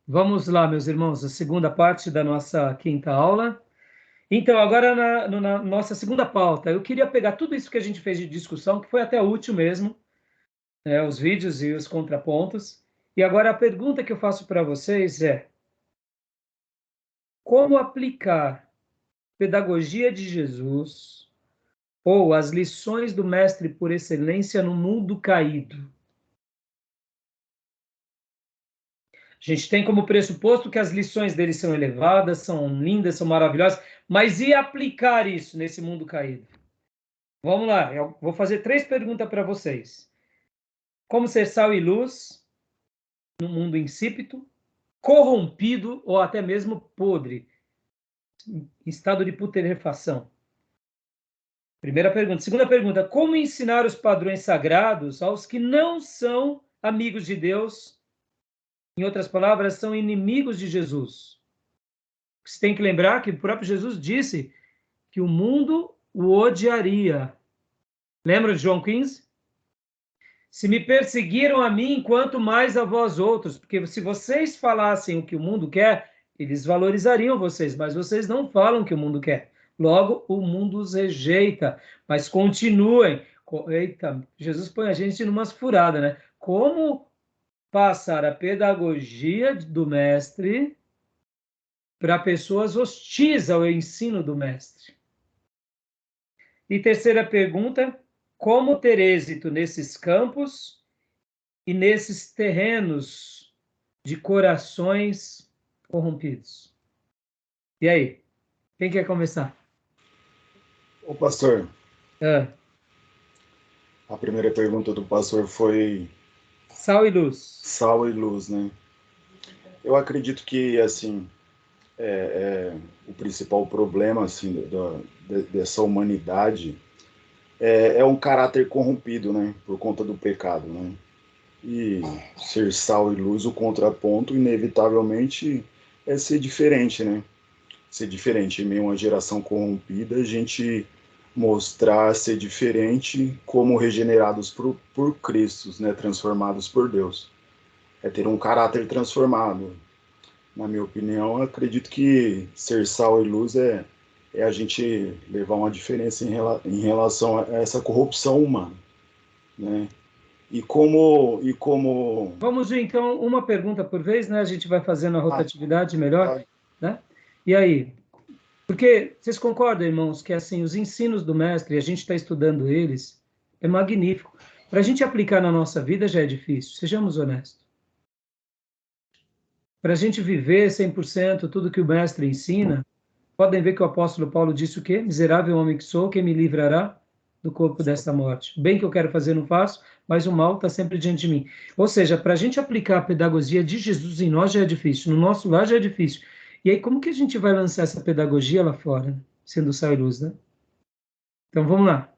Vamos lá, meus irmãos, a segunda parte da nossa quinta aula. Então, agora na nossa segunda pauta, eu queria pegar tudo isso que a gente fez de discussão, que foi até útil mesmo, né, os vídeos e os contrapontos. E agora a pergunta que eu faço para vocês é: como aplicar pedagogia de Jesus ou as lições do mestre por excelência no mundo caído? A gente tem como pressuposto que as lições dele são elevadas, são lindas, são maravilhosas, mas e aplicar isso nesse mundo caído? Vamos lá, eu vou fazer 3 perguntas para vocês. Como ser sal e luz no mundo insípido, corrompido ou até mesmo podre, em estado de putrefação? Primeira pergunta. Segunda pergunta, como ensinar os padrões sagrados aos que não são amigos de Deus? Em outras palavras, são inimigos de Jesus. Você tem que lembrar que o próprio Jesus disse que o mundo o odiaria. Lembra de João 15? Se me perseguiram a mim, quanto mais a vós outros, porque se vocês falassem o que o mundo quer, eles valorizariam vocês, mas vocês não falam o que o mundo quer. Logo, o mundo os rejeita, mas continuem. Eita, Jesus põe a gente numa furada, né? Como passar a pedagogia do mestre para pessoas hostis ao ensino do mestre? E terceira pergunta, como ter êxito nesses campos e nesses terrenos de corações corrompidos? E aí, quem quer começar? Ô, pastor, Ah, a primeira pergunta do pastor foi sal e luz. sal e luz, né? Eu acredito que, assim, o principal problema, assim, dessa humanidade é um caráter corrompido, né? Por conta do pecado, né? E ser sal e luz, o contraponto, inevitavelmente, é ser diferente, né? Ser diferente. Em meio a uma geração corrompida, a gente mostrar ser diferente como regenerados por Cristo, né? Transformados por Deus. É ter um caráter transformado. Na minha opinião, eu acredito que ser sal e luz é a gente levar uma diferença em relação a essa corrupção humana, né? E como... Vamos ver, então, uma pergunta por vez, né? A gente vai fazendo a Ah, rotatividade melhor, tá. né? E aí, porque vocês concordam, irmãos, que assim, os ensinos do mestre, a gente está estudando eles, é magnífico. Para a gente aplicar na nossa vida já é difícil, sejamos honestos. Para a gente viver 100% tudo que o mestre ensina, podem ver que o apóstolo Paulo disse o quê? Miserável homem que sou, quem me livrará do corpo desta morte? O bem que eu quero fazer não faço, mas o mal está sempre diante de mim. Ou seja, para a gente aplicar a pedagogia de Jesus em nós já é difícil, no nosso lar já é difícil. E aí, como que a gente vai lançar essa pedagogia lá fora, né? Sendo sal e luz, né? Então, vamos lá.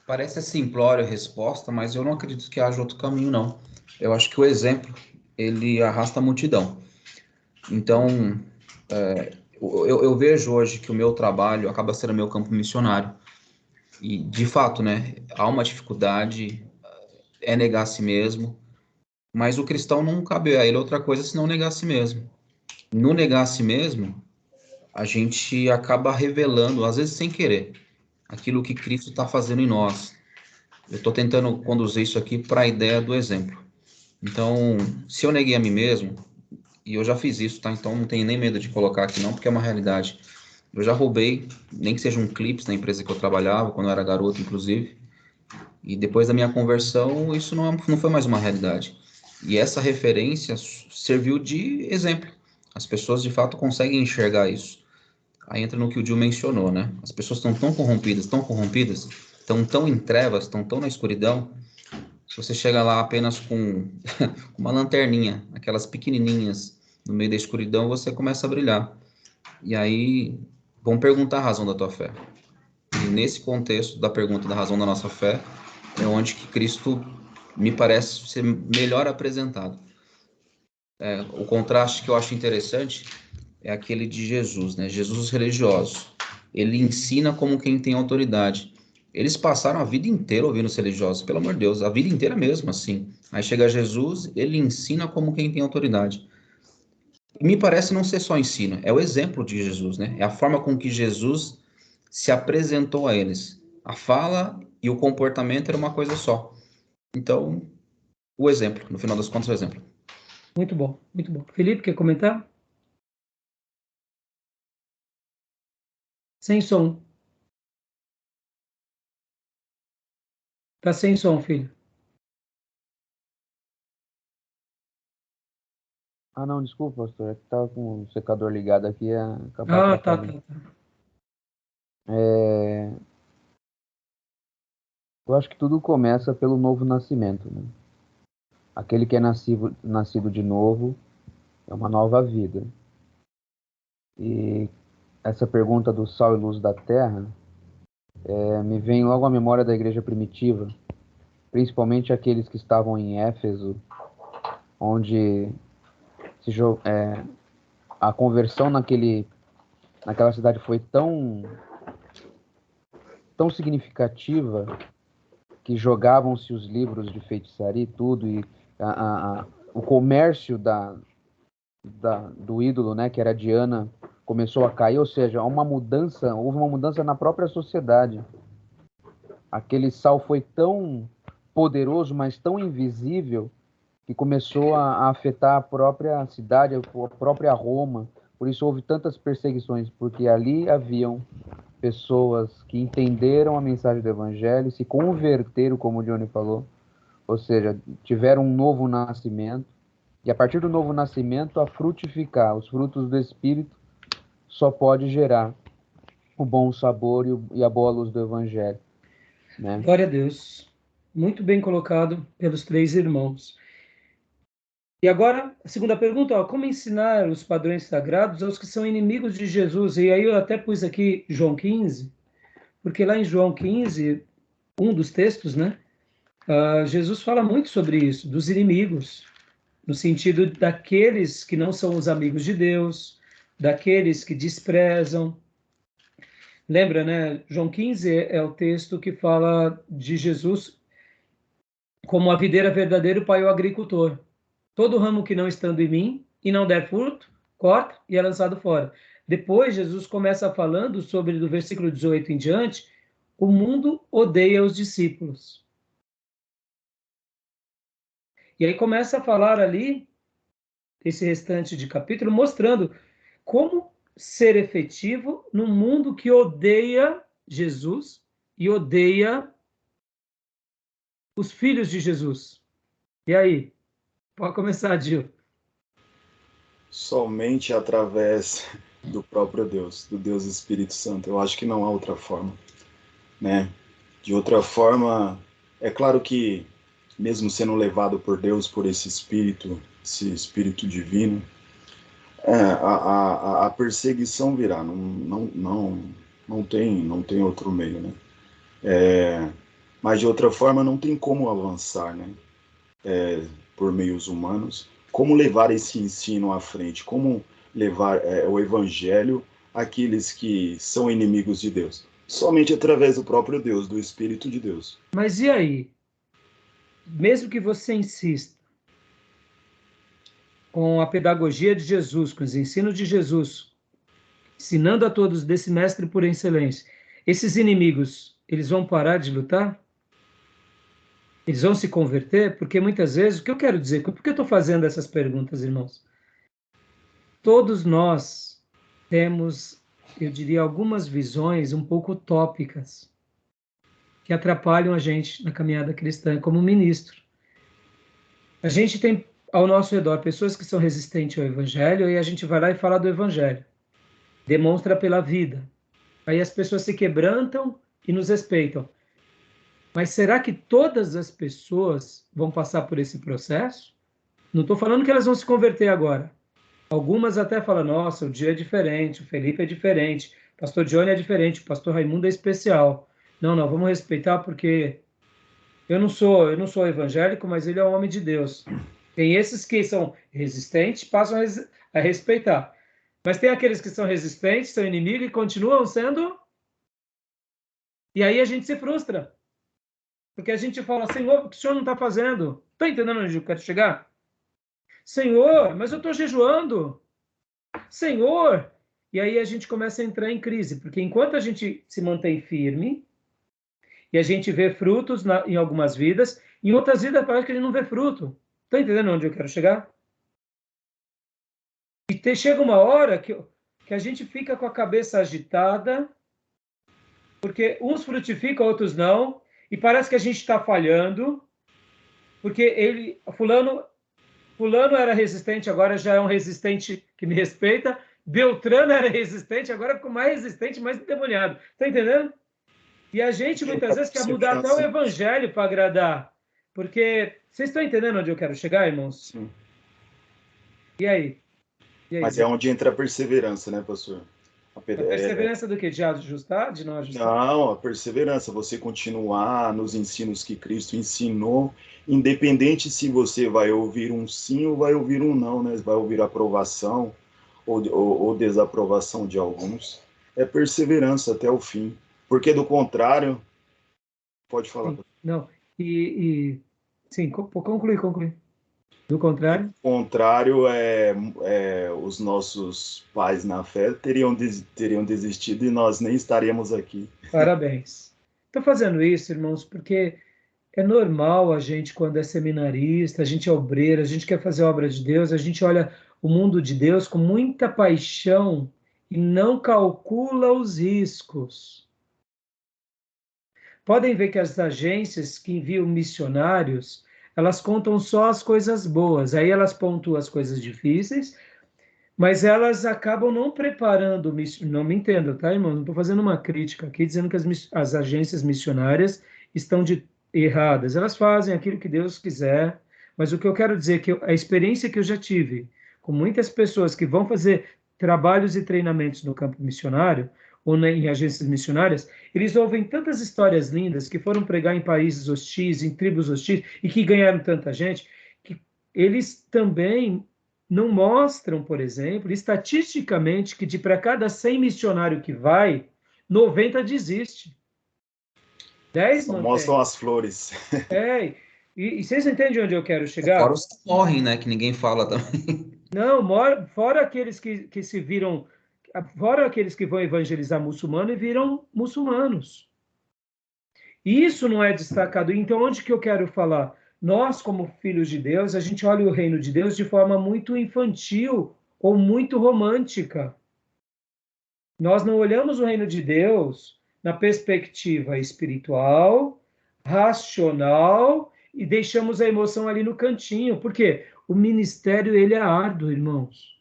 Parece simplória a resposta, mas eu não acredito que haja outro caminho, não. Eu acho que o exemplo, ele arrasta a multidão. Então, eu vejo hoje que o meu trabalho acaba sendo meu campo missionário. E, de fato, né, há uma dificuldade, é negar a si mesmo, mas o cristão não cabe a ele outra coisa senão negar a si mesmo. No negar a si mesmo, a gente acaba revelando, às vezes sem querer, aquilo que Cristo está fazendo em nós. Eu estou tentando conduzir isso aqui para a ideia do exemplo. Então, se eu neguei a mim mesmo, e eu já fiz isso, tá? Então não tenho nem medo de colocar aqui não, porque é uma realidade. Eu já roubei, nem que seja um clipe na empresa que eu trabalhava, quando eu era garoto, inclusive. E depois da minha conversão, isso não foi mais uma realidade. E essa referência serviu de exemplo. As pessoas, de fato, conseguem enxergar isso. Aí entra no que o Gil mencionou, né? As pessoas estão tão corrompidas, estão tão em trevas, estão tão na escuridão. Se você chega lá apenas com uma lanterninha, aquelas pequenininhas no meio da escuridão, você começa a brilhar. E aí vão perguntar a razão da tua fé. E nesse contexto da pergunta da razão da nossa fé, é onde que Cristo me parece ser melhor apresentado. O contraste que eu acho interessante é aquele de Jesus, né? Jesus religioso. Ele ensina como quem tem autoridade. Eles passaram a vida inteira ouvindo os religiosos, pelo amor de Deus, a vida inteira mesmo, assim. Aí chega Jesus, ele ensina como quem tem autoridade. Me parece não ser só ensino, é o exemplo de Jesus, né? É a forma com que Jesus se apresentou a eles. A fala e o comportamento era uma coisa só. Então, o exemplo, no final das contas, o exemplo. Muito bom, muito bom. Felipe, quer comentar? Sem som. Tá sem som, filho. Ah, não, desculpa, pastor. É que tava com o secador ligado aqui e acabou Ah, tá, atrapalhando. tá, tá. É, eu acho que tudo começa pelo novo nascimento, né? Aquele que é nascido de novo é uma nova vida. E essa pergunta do sal e luz da terra me vem logo à memória da igreja primitiva, principalmente aqueles que estavam em Éfeso, onde a conversão naquela cidade foi tão significativa que jogavam-se os livros de feitiçaria e tudo, e o comércio do ídolo, né, que era Diana, começou a cair, ou seja, houve uma mudança na própria sociedade. Aquele sal foi tão poderoso, mas tão invisível, que começou a afetar a própria cidade, a própria Roma. Por isso houve tantas perseguições, porque ali haviam pessoas que entenderam a mensagem do evangelho, se converteram, como o Johnny falou, ou seja, tiveram um novo nascimento, e a partir do novo nascimento, a frutificar. Os frutos do Espírito só pode gerar o bom sabor e a boa luz do evangelho, né? Glória a Deus. Muito bem colocado pelos três irmãos. E agora, a segunda pergunta, ó, como ensinar os padrões sagrados aos que são inimigos de Jesus? E aí eu até pus aqui João 15, porque lá em João 15, um dos textos, né? Jesus fala muito sobre isso, dos inimigos, no sentido daqueles que não são os amigos de Deus, daqueles que desprezam. Lembra, né? João 15 é o texto que fala de Jesus como a videira verdadeira, o pai é o agricultor. Todo ramo que não estando em mim e não der fruto, corta e é lançado fora. Depois, Jesus começa falando sobre, do versículo 18 em diante, o mundo odeia os discípulos. E aí começa a falar ali, esse restante de capítulo, mostrando como ser efetivo num mundo que odeia Jesus e odeia os filhos de Jesus. E aí? Pode começar, Gil. Somente através do próprio Deus, do Deus Espírito Santo. Eu acho que não há outra forma, né? De outra forma, é claro que mesmo sendo levado por Deus, por esse Espírito divino, a perseguição virá, não tem outro meio, né? Mas de outra forma não tem como avançar, né? Por meios humanos, como levar esse ensino à frente, como levar o evangelho àqueles que são inimigos de Deus. Somente através do próprio Deus, do Espírito de Deus. Mas e aí? Mesmo que você insista com a pedagogia de Jesus, com os ensinos de Jesus, ensinando a todos desse mestre por excelência, esses inimigos, eles vão parar de lutar? Eles vão se converter? Porque muitas vezes, o que eu quero dizer, por que eu estou fazendo essas perguntas, irmãos? Todos nós temos, eu diria, algumas visões um pouco utópicas que atrapalham a gente na caminhada cristã como ministro. A gente tem ao nosso redor pessoas que são resistentes ao evangelho e a gente vai lá e fala do evangelho. Demonstra pela vida. Aí as pessoas se quebrantam e nos respeitam. Mas será que todas as pessoas vão passar por esse processo? Não estou falando que elas vão se converter agora. Algumas até falam, nossa, o dia é diferente, o Felipe é diferente, o pastor Johnny é diferente, o pastor Raimundo é especial. Não, vamos respeitar porque eu não sou evangélico, mas ele é um homem de Deus. Tem esses que são resistentes, passam a respeitar. Mas tem aqueles que são resistentes, são inimigos e continuam sendo. E aí a gente se frustra. Porque a gente fala, Senhor, o que o Senhor não está fazendo? Está entendendo onde eu quero chegar? Senhor, mas eu estou jejuando. Senhor! E aí a gente começa a entrar em crise, porque enquanto a gente se mantém firme, e a gente vê frutos em algumas vidas, em outras vidas parece que a gente não vê fruto. Está entendendo onde eu quero chegar? E chega uma hora que a gente fica com a cabeça agitada, porque uns frutificam, outros não, e parece que a gente está falhando, porque fulano era resistente, agora já é um resistente que me respeita, Beltrano era resistente, agora ficou mais resistente, mais endemoniado. Está entendendo? E a gente muitas vezes quer mudar até o evangelho para agradar, porque vocês estão entendendo onde eu quero chegar, irmãos? Sim. E aí? Mas é onde entra a perseverança, né, pastor? A perseverança do quê? De ajustar? De não ajustar? Não, a perseverança, você continuar nos ensinos que Cristo ensinou, independente se você vai ouvir um sim ou vai ouvir um não, né? Vai ouvir aprovação ou desaprovação de alguns. É perseverança até o fim. Porque do contrário, pode falar. Sim. Não, sim, conclui. Do contrário? Do contrário, os nossos pais na fé teriam desistido e nós nem estaríamos aqui. Parabéns. Estou fazendo isso, irmãos, porque é normal a gente, quando é seminarista, a gente é obreiro, a gente quer fazer a obra de Deus, a gente olha o mundo de Deus com muita paixão e não calcula os riscos. Podem ver que as agências que enviam missionários, elas contam só as coisas boas, aí elas pontuam as coisas difíceis, mas elas acabam não preparando, não me entendam, tá, irmão? Não estou fazendo uma crítica aqui dizendo que as agências missionárias estão erradas. Elas fazem aquilo que Deus quiser, mas o que eu quero dizer é que a experiência que eu já tive com muitas pessoas que vão fazer trabalhos e treinamentos no campo missionário, ou em agências missionárias, eles ouvem tantas histórias lindas que foram pregar em países hostis, em tribos hostis, e que ganharam tanta gente, que eles também não mostram, por exemplo, estatisticamente, que de para cada 100 missionário que vai, 90 desiste. 10 mantém. Mostram as flores. E vocês entendem onde eu quero chegar? Fora os que morrem, né? Que ninguém fala também. Não, fora aqueles que se viram, fora aqueles que vão evangelizar muçulmano e viram muçulmanos. Isso não é destacado. Então, onde que eu quero falar? Nós, como filhos de Deus, a gente olha o reino de Deus de forma muito infantil ou muito romântica. Nós não olhamos o reino de Deus na perspectiva espiritual, racional e deixamos a emoção ali no cantinho. Por quê? O ministério, ele é árduo, irmãos.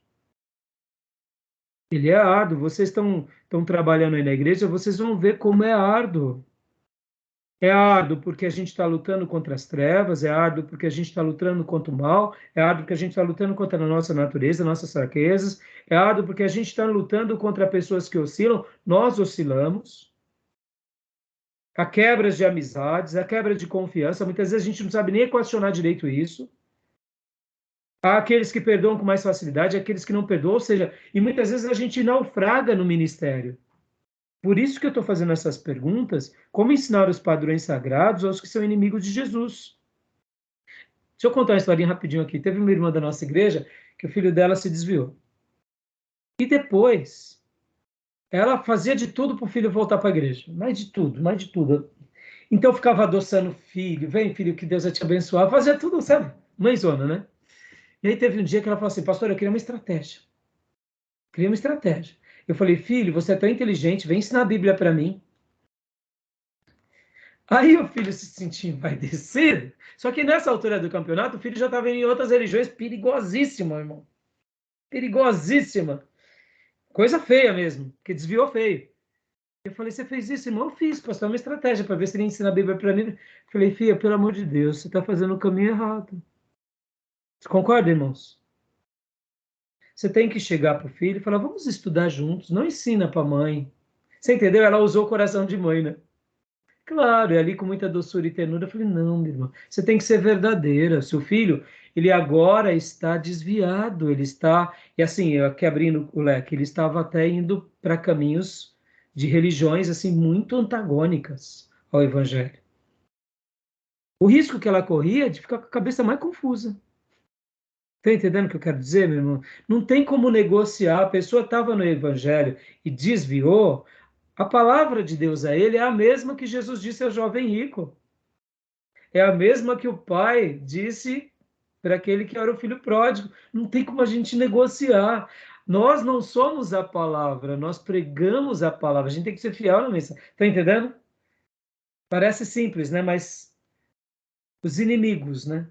Ele é árduo. Vocês estão trabalhando aí na igreja, vocês vão ver como é árduo. É árduo porque a gente está lutando contra as trevas, é árduo porque a gente está lutando contra o mal, é árduo porque a gente está lutando contra a nossa natureza, nossas fraquezas, é árduo porque a gente está lutando contra pessoas que oscilam, nós oscilamos. Há quebras de amizades, há quebra de confiança, muitas vezes a gente não sabe nem equacionar direito isso. Há aqueles que perdoam com mais facilidade, há aqueles que não perdoam, ou seja, e muitas vezes a gente naufraga no ministério. Por isso que eu estou fazendo essas perguntas, como ensinar os padrões sagrados aos que são inimigos de Jesus. Deixa eu contar uma historinha rapidinho aqui. Teve uma irmã da nossa igreja que o filho dela se desviou. E depois, ela fazia de tudo para o filho voltar para a igreja. Mais de tudo, mais de tudo. Então ficava adoçando o filho. Vem, filho, que Deus vai te abençoar. Fazia tudo, sabe? Mãezona, né? E aí teve um dia que ela falou assim, pastor, eu queria uma estratégia. Queria uma estratégia. Eu falei, filho, você é tão inteligente, vem ensinar a Bíblia para mim. Aí o filho se sentiu envaidecido. Só que nessa altura do campeonato, o filho já estava em outras religiões, perigosíssima, irmão. Perigosíssima. Coisa feia mesmo, que desviou feio. Eu falei, você fez isso, irmão? Eu fiz, pastor, uma estratégia para ver se ele ensina a Bíblia para mim. Eu falei, filha, pelo amor de Deus, você está fazendo o caminho errado. Você concorda, irmãos? Você tem que chegar para o filho e falar, vamos estudar juntos, não ensina para a mãe. Você entendeu? Ela usou o coração de mãe, né? Claro, e ali com muita doçura e ternura, eu falei, não, meu irmão, você tem que ser verdadeira. Seu filho, ele agora está desviado, ele está, e assim, aqui abrindo o leque, ele estava até indo para caminhos de religiões, assim, muito antagônicas ao evangelho. O risco que ela corria é de ficar com a cabeça mais confusa. Está entendendo o que eu quero dizer, meu irmão? Não tem como negociar. A pessoa estava no evangelho e desviou. A palavra de Deus a ele é a mesma que Jesus disse ao jovem rico. É a mesma que o pai disse para aquele que era o filho pródigo. Não tem como a gente negociar. Nós não somos a palavra, nós pregamos a palavra. A gente tem que ser fiel na mensagem. Está entendendo? Parece simples, né? Mas os inimigos, né?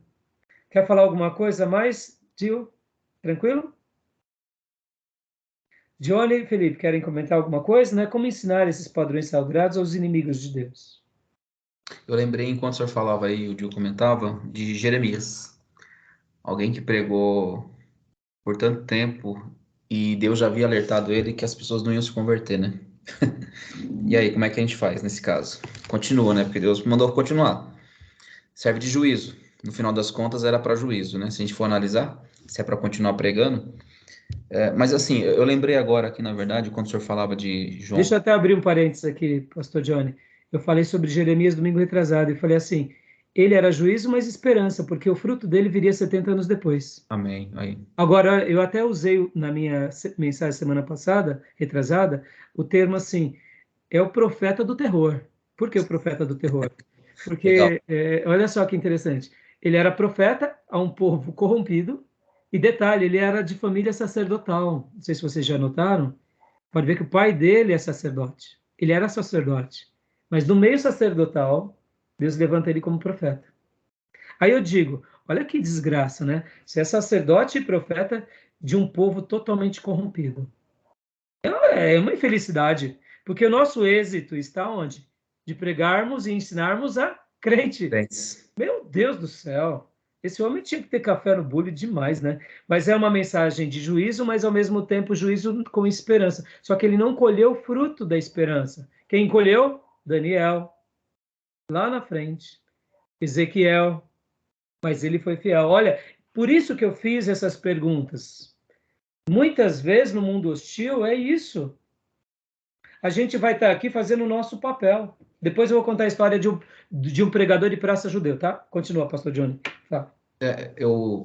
Quer falar alguma coisa mais, Gil? Tranquilo? Johnny e Felipe, querem comentar alguma coisa, né? Como ensinar esses padrões sagrados aos inimigos de Deus? Eu lembrei, enquanto o senhor falava aí, o Gil comentava, de Jeremias. Alguém que pregou por tanto tempo e Deus já havia alertado ele que as pessoas não iam se converter, né? E aí, como é que a gente faz nesse caso? Continua, né? Porque Deus mandou continuar. Serve de juízo. No final das contas, era para juízo, né? Se a gente for analisar, se é para continuar pregando. Mas assim, eu lembrei agora aqui, na verdade, quando o senhor falava de João. Deixa eu até abrir um parênteses aqui, pastor Johnny. Eu falei sobre Jeremias domingo retrasado e falei assim, ele era juízo, mas esperança, porque o fruto dele viria 70 anos depois. Amém. Aí. Agora, eu até usei na minha mensagem semana passada, retrasada, o termo assim, é o profeta do terror. Por que o profeta do terror? Legal. Porque, olha só que interessante, ele era profeta a um povo corrompido, e detalhe, ele era de família sacerdotal. Não sei se vocês já notaram, pode ver que o pai dele é sacerdote. Ele era sacerdote. Mas no meio sacerdotal, Deus levanta ele como profeta. Aí eu digo, olha que desgraça, né? Você é sacerdote e profeta de um povo totalmente corrompido. É uma infelicidade, porque o nosso êxito está onde? De pregarmos e ensinarmos a crente. Thanks. Meu Deus do céu! Esse homem tinha que ter café no bule demais, né? Mas é uma mensagem de juízo, mas ao mesmo tempo juízo com esperança. Só que ele não colheu o fruto da esperança. Quem colheu? Daniel, lá na frente. Ezequiel, mas ele foi fiel. Olha, por isso que eu fiz essas perguntas. Muitas vezes no mundo hostil é isso. A gente vai estar aqui fazendo o nosso papel. Depois eu vou contar a história de um pregador de praça judeu, tá? Continua, pastor Johnny. Tá.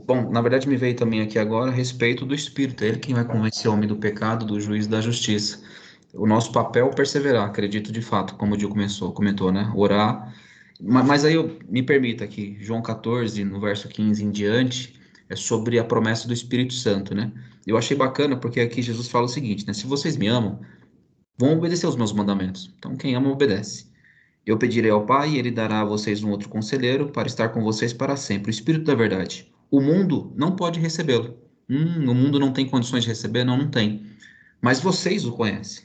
Bom, na verdade me veio também aqui agora a respeito do Espírito, é ele quem vai convencer o homem do pecado, do juízo e da justiça. O nosso papel é perseverar, acredito de fato, como o Dio comentou, né? Orar. Mas aí me permita aqui, João 14, no verso 15 em diante, é sobre a promessa do Espírito Santo, né? Eu achei bacana porque aqui Jesus fala o seguinte, né? Se vocês me amam, vão obedecer os meus mandamentos. Então, quem ama, obedece. Eu pedirei ao Pai e ele dará a vocês um outro conselheiro para estar com vocês para sempre, o Espírito da Verdade. O mundo não pode recebê-lo. O mundo não tem condições de receber? Não, não tem. Mas vocês o conhecem,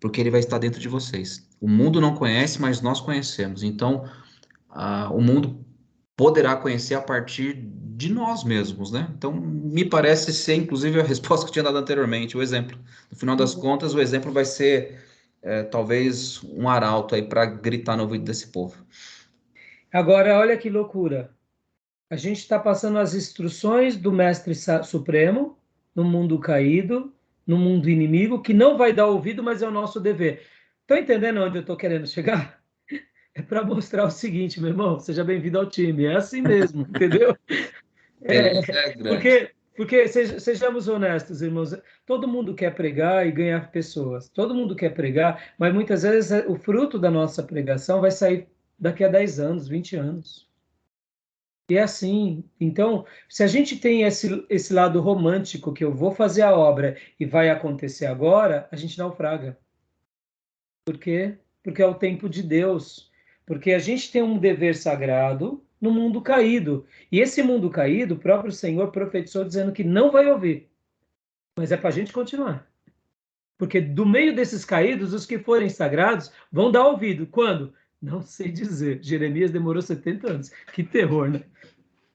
porque ele vai estar dentro de vocês. O mundo não conhece, mas nós conhecemos. Então, o mundo poderá conhecer a partir de nós mesmos, né? Então, me parece ser, inclusive, a resposta que eu tinha dado anteriormente, o exemplo. No final das contas, o exemplo vai ser, talvez, um arauto aí para gritar no ouvido desse povo. Agora, olha que loucura. A gente está passando as instruções do Mestre Supremo no mundo caído, no mundo inimigo, que não vai dar ouvido, mas é o nosso dever. Estão entendendo onde eu estou querendo chegar? É para mostrar o seguinte, meu irmão, seja bem-vindo ao time. É assim mesmo, entendeu? Porque sejamos honestos, irmãos, todo mundo quer pregar e ganhar pessoas. Todo mundo quer pregar, mas muitas vezes o fruto da nossa pregação vai sair daqui a 10 anos, 20 anos. E é assim. Então, se a gente tem esse lado romântico que eu vou fazer a obra e vai acontecer agora, a gente naufraga. Por quê? Porque é o tempo de Deus. Porque a gente tem um dever sagrado no mundo caído. E esse mundo caído, o próprio Senhor profetizou dizendo que não vai ouvir. Mas é para a gente continuar. Porque do meio desses caídos, os que forem sagrados vão dar ouvido. Quando? Não sei dizer. Jeremias demorou 70 anos. Que terror, né?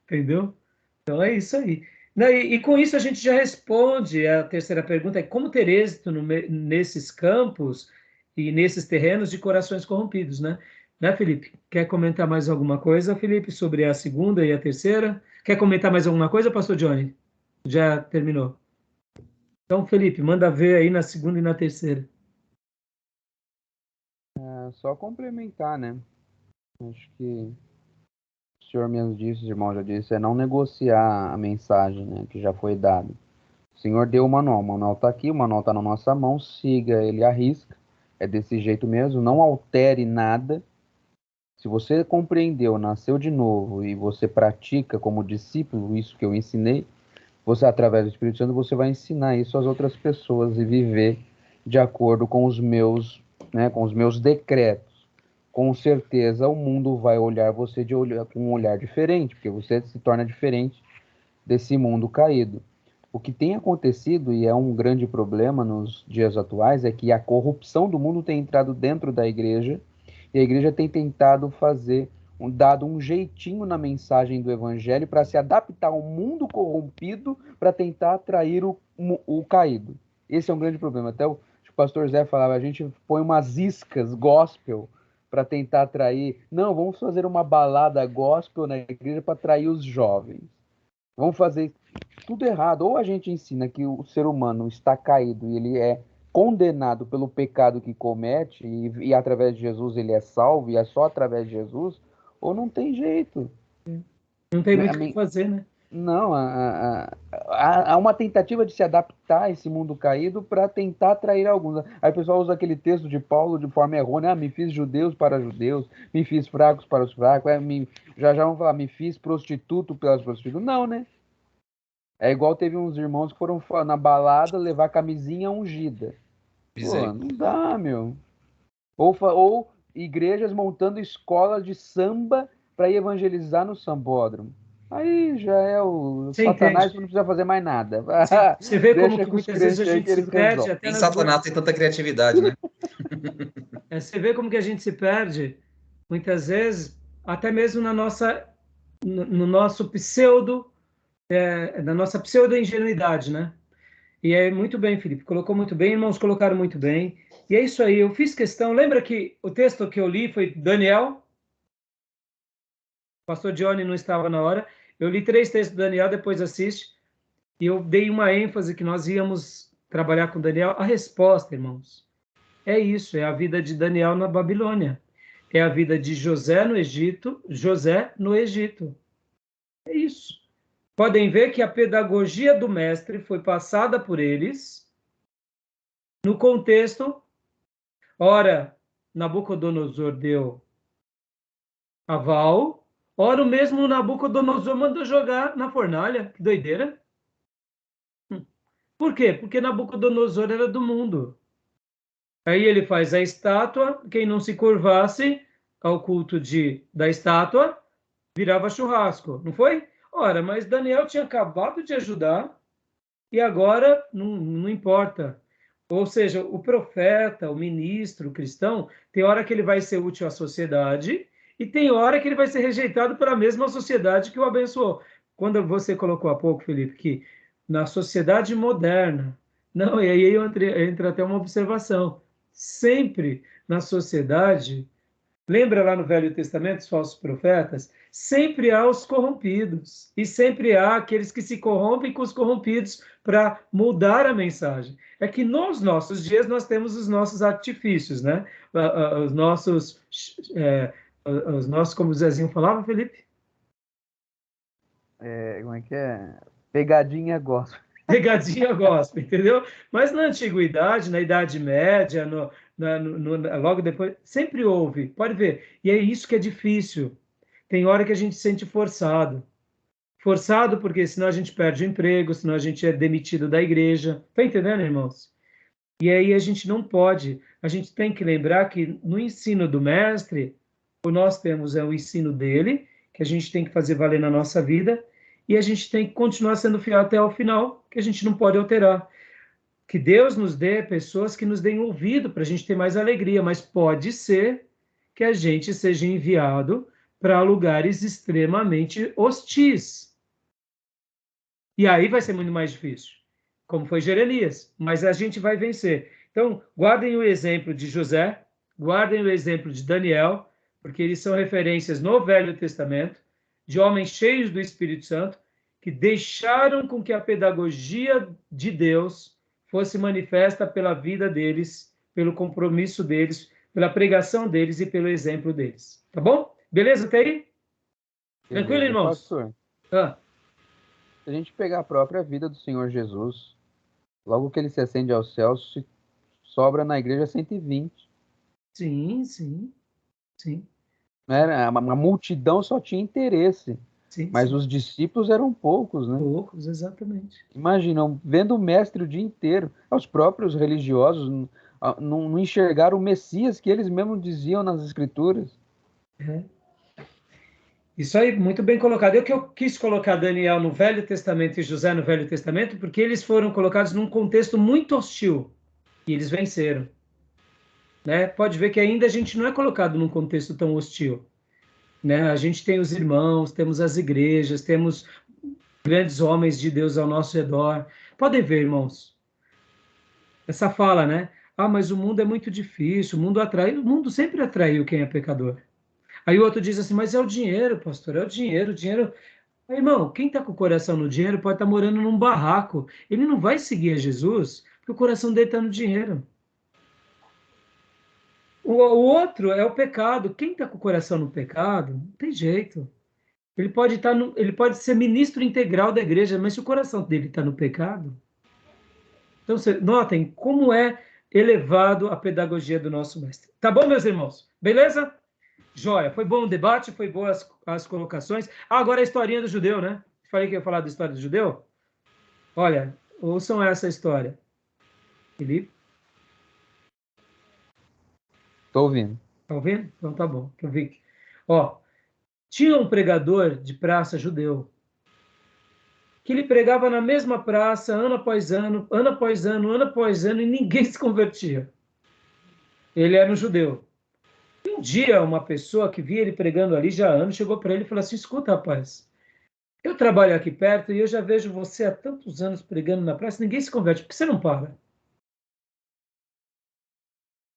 Entendeu? Então é isso aí. E com isso a gente já responde a terceira pergunta, é como ter êxito nesses campos e nesses terrenos de corações corrompidos, né? Né, Felipe? Quer comentar mais alguma coisa, Felipe, sobre a segunda e a terceira? Quer comentar mais alguma coisa, pastor Johnny? Já terminou. Então, Felipe, manda ver aí na segunda e na terceira. Só complementar, né? Acho que senhor mesmo disse, irmão já disse, é não negociar a mensagem, né, que já foi dada. O senhor deu o manual está aqui, o manual está na nossa mão, siga ele à risca, é desse jeito mesmo, não altere nada. Se você compreendeu, nasceu de novo e você pratica como discípulo isso que eu ensinei, você, através do Espírito Santo, você vai ensinar isso às outras pessoas e viver de acordo com os meus, né, com os meus decretos. Com certeza o mundo vai olhar você com um olhar diferente, porque você se torna diferente desse mundo caído. O que tem acontecido, e é um grande problema nos dias atuais, é que a corrupção do mundo tem entrado dentro da igreja, e a igreja tem tentado dado um jeitinho na mensagem do evangelho para se adaptar ao mundo corrompido para tentar atrair o caído. Esse é um grande problema. Até o pastor Zé falava, a gente põe umas iscas gospel para tentar atrair. Não, vamos fazer uma balada gospel na igreja para atrair os jovens. Vamos fazer tudo errado. Ou a gente ensina que o ser humano está caído e ele é condenado pelo pecado que comete e através de Jesus ele é salvo e é só através de Jesus, ou não tem jeito. Não tem muito o que fazer, né? Não, há uma tentativa de se adaptar a esse mundo caído para tentar atrair alguns. Aí o pessoal usa aquele texto de Paulo de forma errônea, me fiz judeus para judeus, me fiz fracos para os fracos, já vão falar, me fiz prostituto pelas prostitutas. Não, né? É igual teve uns irmãos que foram na balada levar camisinha ungida. Pô, não dá, meu. Ou igrejas montando escolas de samba para evangelizar no sambódromo. Aí já é o Você Satanás entende? que não precisa fazer mais nada. Você vê como Deixa que com os muitas vezes a crentes aí gente que se eles perde resolvem. até Nem nas Satanás tem tanta criatividade, né? Você vê como que a gente se perde, muitas vezes, até mesmo no nosso na nossa pseudo-ingenuidade, né? E é muito bem, Felipe, colocou muito bem, irmãos colocaram muito bem. E é isso aí, eu fiz questão, lembra que o texto que eu li foi Daniel? O pastor Johnny não estava na hora. Eu li 3 textos do Daniel, depois assiste. E eu dei uma ênfase que nós íamos trabalhar com Daniel. A resposta, irmãos, é isso, é a vida de Daniel na Babilônia. É a vida de José no Egito, José no Egito. É isso. Podem ver que a pedagogia do mestre foi passada por eles no contexto, ora, Nabucodonosor deu aval, ora o mesmo Nabucodonosor mandou jogar na fornalha. Que doideira. Por quê? Porque Nabucodonosor era do mundo. Aí ele faz a estátua, quem não se curvasse ao culto da estátua, virava churrasco, não foi? Ora, mas Daniel tinha acabado de ajudar e agora não importa. Ou seja, o profeta, o ministro, o cristão, tem hora que ele vai ser útil à sociedade e tem hora que ele vai ser rejeitado pela mesma sociedade que o abençoou. Quando você colocou há pouco, Felipe, que na sociedade moderna, não, e aí entra até uma observação, sempre na sociedade, lembra lá no Velho Testamento, os falsos profetas? Sempre há os corrompidos. E sempre há aqueles que se corrompem com os corrompidos para mudar a mensagem. É que nos nossos dias nós temos os nossos artifícios, né? Os nossos, como o Zezinho falava, Felipe? Como é que é? Pegadinha gospel. Pegadinha gospel, entendeu? Mas na antiguidade, na Idade Média, logo depois, sempre houve, pode ver. E é isso que é difícil. Tem hora que a gente se sente forçado. Forçado porque senão a gente perde o emprego, senão a gente é demitido da igreja. Tá entendendo, irmãos? E aí a gente não pode. A gente tem que lembrar que no ensino do mestre, o que nós temos é o ensino dele, que a gente tem que fazer valer na nossa vida, e a gente tem que continuar sendo fiel até o final, que a gente não pode alterar. Que Deus nos dê pessoas que nos deem ouvido para a gente ter mais alegria, mas pode ser que a gente seja enviado para lugares extremamente hostis. E aí vai ser muito mais difícil, como foi Jeremias, mas a gente vai vencer. Então, guardem o exemplo de José, guardem o exemplo de Daniel, porque eles são referências no Velho Testamento, de homens cheios do Espírito Santo, que deixaram com que a pedagogia de Deus fosse manifesta pela vida deles, pelo compromisso deles, pela pregação deles e pelo exemplo deles. Tá bom? Beleza até aí? Tranquilo, irmãos? Pastor, Ah, se a gente pegar a própria vida do Senhor Jesus, logo que ele se ascende aos céus, sobra na igreja 120. sim, sim, sim, Né? A multidão só tinha interesse, sim, mas sim. os discípulos eram poucos, né? Poucos, exatamente. Imaginam, vendo o mestre o dia inteiro, os próprios religiosos não enxergaram o Messias que eles mesmos diziam nas Escrituras. É. Isso aí, muito bem colocado. Eu quis colocar Daniel no Velho Testamento e José no Velho Testamento, porque eles foram colocados num contexto muito hostil e eles venceram. Né? Pode ver que ainda a gente não é colocado num contexto tão hostil. Né? A gente tem os irmãos, temos as igrejas, temos grandes homens de Deus ao nosso redor. Podem ver, irmãos, essa fala, né? Ah, mas o mundo é muito difícil, o mundo atrai, o mundo sempre atraiu quem é pecador. Aí o outro diz assim, mas é o dinheiro, pastor, é o dinheiro, o dinheiro. Aí, irmão, quem está com o coração no dinheiro pode estar morando num barraco. Ele não vai seguir a Jesus porque o coração dele está no dinheiro. O outro é o pecado. Quem está com o coração no pecado, não tem jeito. Ele pode estar ele pode ser ministro integral da igreja, mas se o coração dele está no pecado. Então, notem como é elevado a pedagogia do nosso mestre. Tá bom, meus irmãos? Beleza? Joia. Foi bom o debate, foi boa as colocações. Ah, agora a historinha do judeu, né? Falei que ia falar da história do judeu? Olha, ouçam essa história. Felipe, Estou ouvindo. tá ouvindo? Então tá bom. Eu vi. Ó, tinha um pregador de praça judeu que ele pregava na mesma praça ano após ano, ano após ano, ano após ano, e ninguém se convertia. Ele era um judeu. E um dia, uma pessoa que via ele pregando ali já há anos chegou para ele e falou assim: escuta, rapaz, eu trabalho aqui perto e eu já vejo você há tantos anos pregando na praça, ninguém se converte, por que você não para?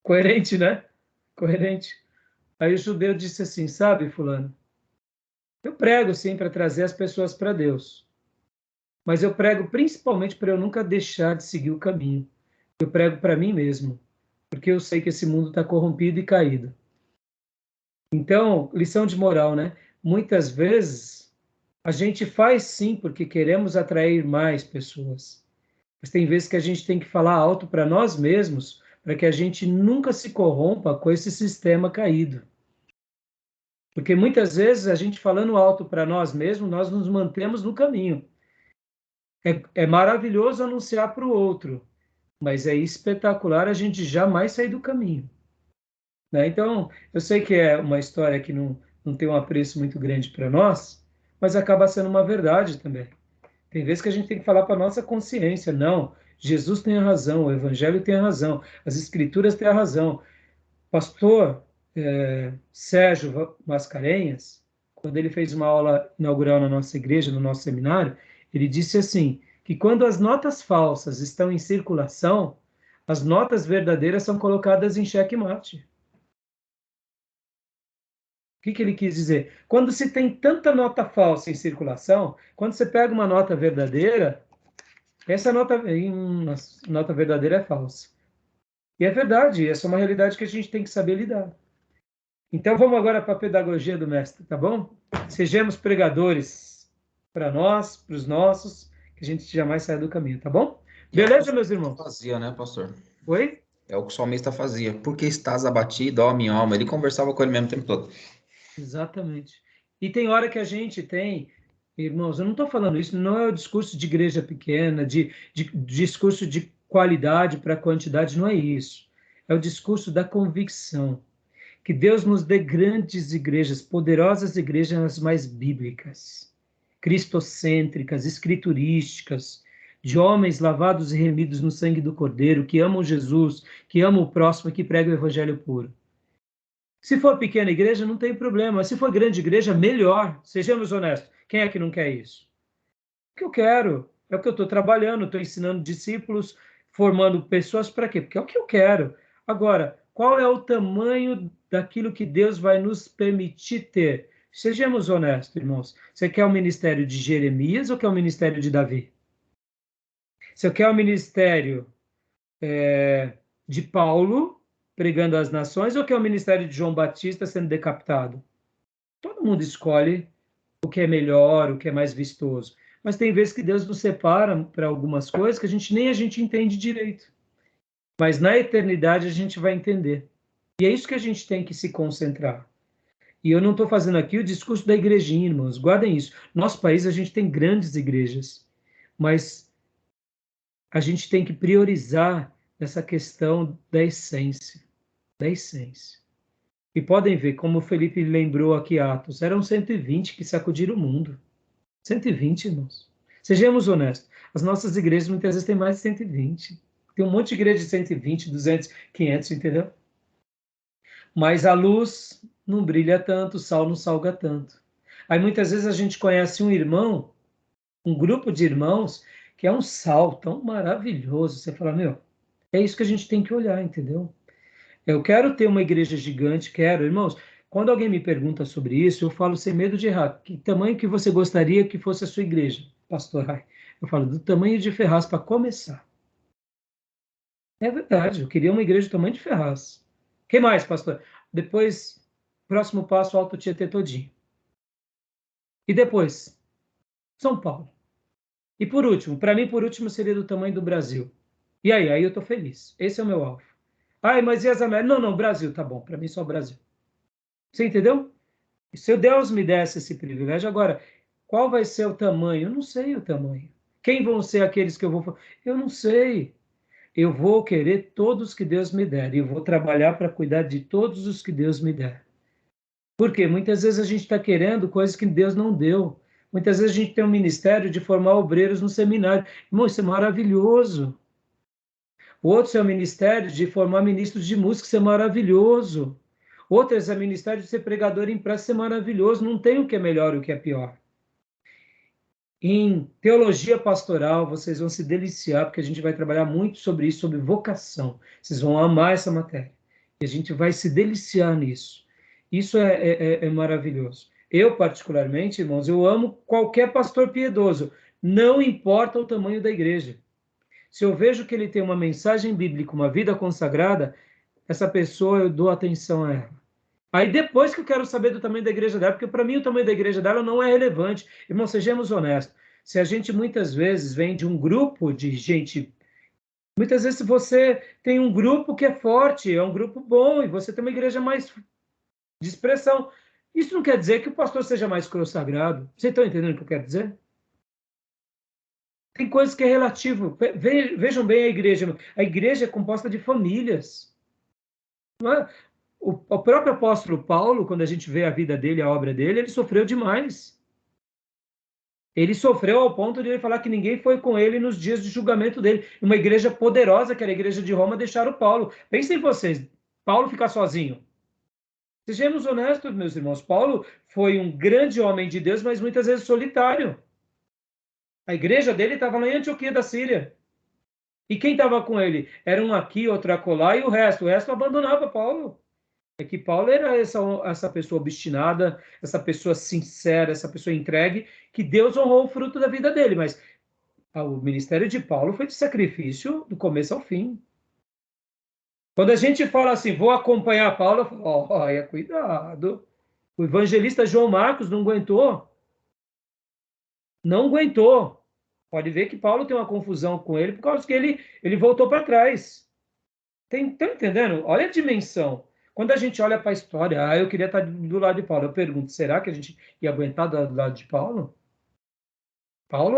Coerente, né? Coerente. Aí o judeu disse assim: sabe, fulano, eu prego sim para trazer as pessoas para Deus, mas eu prego principalmente para eu nunca deixar de seguir o caminho. Eu prego para mim mesmo, porque eu sei que esse mundo está corrompido e caído. Então, lição de moral, né? Muitas vezes a gente faz sim porque queremos atrair mais pessoas, mas tem vezes que a gente tem que falar alto para nós mesmos, para que a gente nunca se corrompa com esse sistema caído. Porque muitas vezes a gente falando alto para nós mesmos, nós nos mantemos no caminho. É maravilhoso anunciar para o outro, mas é espetacular a gente jamais sair do caminho. Né? Então, eu sei que é uma história que não tem um apreço muito grande para nós, mas acaba sendo uma verdade também. Tem vezes que a gente tem que falar para a nossa consciência, não, Jesus tem a razão, o Evangelho tem a razão, as Escrituras têm a razão. Pastor Sérgio Mascarenhas, quando ele fez uma aula inaugural na nossa igreja, no nosso seminário, ele disse assim, que quando as notas falsas estão em circulação, as notas verdadeiras são colocadas em xeque-mate. O que ele quis dizer? Quando se tem tanta nota falsa em circulação, quando você pega uma nota verdadeira, essa nota verdadeira é falsa. E é verdade, essa é uma realidade que a gente tem que saber lidar. Então vamos agora para a pedagogia do mestre, tá bom? Sejamos pregadores para nós, para os nossos, que a gente jamais saia do caminho, tá bom? Beleza, meus irmãos? Fazia, né, pastor? Oi? É o que o salmista fazia. Por que estás abatido, ó minha alma? Ele conversava com ele mesmo o tempo todo. Exatamente. E tem hora que a gente tem, irmãos, eu não estou falando isso, não é o discurso de igreja pequena, de discurso de qualidade para quantidade, não é isso. É o discurso da convicção. Que Deus nos dê grandes igrejas, poderosas igrejas mais bíblicas, cristocêntricas, escriturísticas, de homens lavados e remidos no sangue do Cordeiro, que amam Jesus, que amam o próximo e que pregam o evangelho puro. Se for pequena igreja, não tem problema. Se for grande igreja, melhor. Sejamos honestos. Quem é que não quer isso? O que eu quero. É o que eu estou trabalhando, estou ensinando discípulos, formando pessoas para quê? Porque é o que eu quero. Agora, qual é o tamanho daquilo que Deus vai nos permitir ter? Sejamos honestos, irmãos. Você quer o ministério de Jeremias ou quer o ministério de Davi? Você quer o ministério de Paulo pregando às nações ou quer o ministério de João Batista sendo decapitado? Todo mundo escolhe o que é melhor, o que é mais vistoso. Mas tem vezes que Deus nos separa para algumas coisas que nem a gente entende direito. Mas na eternidade a gente vai entender. E é isso que a gente tem que se concentrar. E eu não estou fazendo aqui o discurso da igrejinha, irmãos. Guardem isso. Nosso país, a gente tem grandes igrejas. Mas a gente tem que priorizar essa questão da essência. Da essência. E podem ver, como o Felipe lembrou aqui, Atos, eram 120 que sacudiram o mundo. 120, irmãos. Sejamos honestos. As nossas igrejas muitas vezes têm mais de 120. Tem um monte de igreja de 120, 200, 500, entendeu? Mas a luz não brilha tanto, o sal não salga tanto. Aí muitas vezes a gente conhece um irmão, um grupo de irmãos, que é um sal tão maravilhoso. Você fala, meu, é isso que a gente tem que olhar, entendeu? Eu quero ter uma igreja gigante, quero. Irmãos, quando alguém me pergunta sobre isso, eu falo sem medo de errar. Que tamanho que você gostaria que fosse a sua igreja, pastor Rai? Eu falo, do tamanho de Ferraz, para começar. É verdade, eu queria uma igreja do tamanho de Ferraz. O que mais, pastor? Depois, próximo passo, Alto Tietê todinho. E depois, São Paulo. E por último, para mim, por último, seria do tamanho do Brasil. E aí eu estou feliz. Esse é o meu alvo. Ai, mas e as Américas? Não, Brasil, tá bom. Para mim, só o Brasil. Você entendeu? E se Deus me desse esse privilégio, agora, qual vai ser o tamanho? Eu não sei o tamanho. Quem vão ser aqueles que eu vou... Eu não sei. Eu vou querer todos que Deus me der. E eu vou trabalhar para cuidar de todos os que Deus me der. Por quê? Muitas vezes a gente está querendo coisas que Deus não deu. Muitas vezes a gente tem um ministério de formar obreiros no seminário. Irmão, isso é maravilhoso. Outros é o ministério de formar ministros de música, isso é maravilhoso. Outros é o ministério de ser pregador em praça, isso é maravilhoso. Não tem o que é melhor e o que é pior. Em teologia pastoral, vocês vão se deliciar, porque a gente vai trabalhar muito sobre isso, sobre vocação. Vocês vão amar essa matéria. E a gente vai se deliciar nisso. Isso é maravilhoso. Eu, particularmente, irmãos, eu amo qualquer pastor piedoso. Não importa o tamanho da igreja. Se eu vejo que ele tem uma mensagem bíblica, uma vida consagrada, essa pessoa eu dou atenção a ela. Aí depois que eu quero saber do tamanho da igreja dela, porque para mim o tamanho da igreja dela não é relevante. Irmão, sejamos honestos. Se a gente muitas vezes vem de um grupo de gente... Muitas vezes você tem um grupo que é forte, é um grupo bom, e você tem uma igreja mais de expressão. Isso não quer dizer que o pastor seja mais consagrado. Vocês estão entendendo o que eu quero dizer? Tem coisas que é relativo. Vejam bem a igreja. A igreja é composta de famílias. Não é? O próprio apóstolo Paulo, quando a gente vê a vida dele, a obra dele, ele sofreu demais. Ele sofreu ao ponto de ele falar que ninguém foi com ele nos dias de julgamento dele. Uma igreja poderosa, que era a igreja de Roma, deixaram Paulo. Pensem vocês, Paulo ficar sozinho. Sejamos honestos, meus irmãos. Paulo foi um grande homem de Deus, mas muitas vezes solitário. A igreja dele estava lá em Antioquia da Síria. E quem estava com ele? Era um aqui, outro acolá, e o resto abandonava Paulo. É que Paulo era essa pessoa obstinada, essa pessoa sincera, essa pessoa entregue, que Deus honrou o fruto da vida dele. Mas o ministério de Paulo foi de sacrifício do começo ao fim. Quando a gente fala assim, vou acompanhar Paulo, eu falo, olha, cuidado. O evangelista João Marcos não aguentou. Não aguentou. Pode ver que Paulo tem uma confusão com ele, por causa que ele voltou para trás. Estão entendendo? Olha a dimensão. Quando a gente olha para a história, eu queria estar do lado de Paulo. Eu pergunto, será que a gente ia aguentar do lado de Paulo? Paulo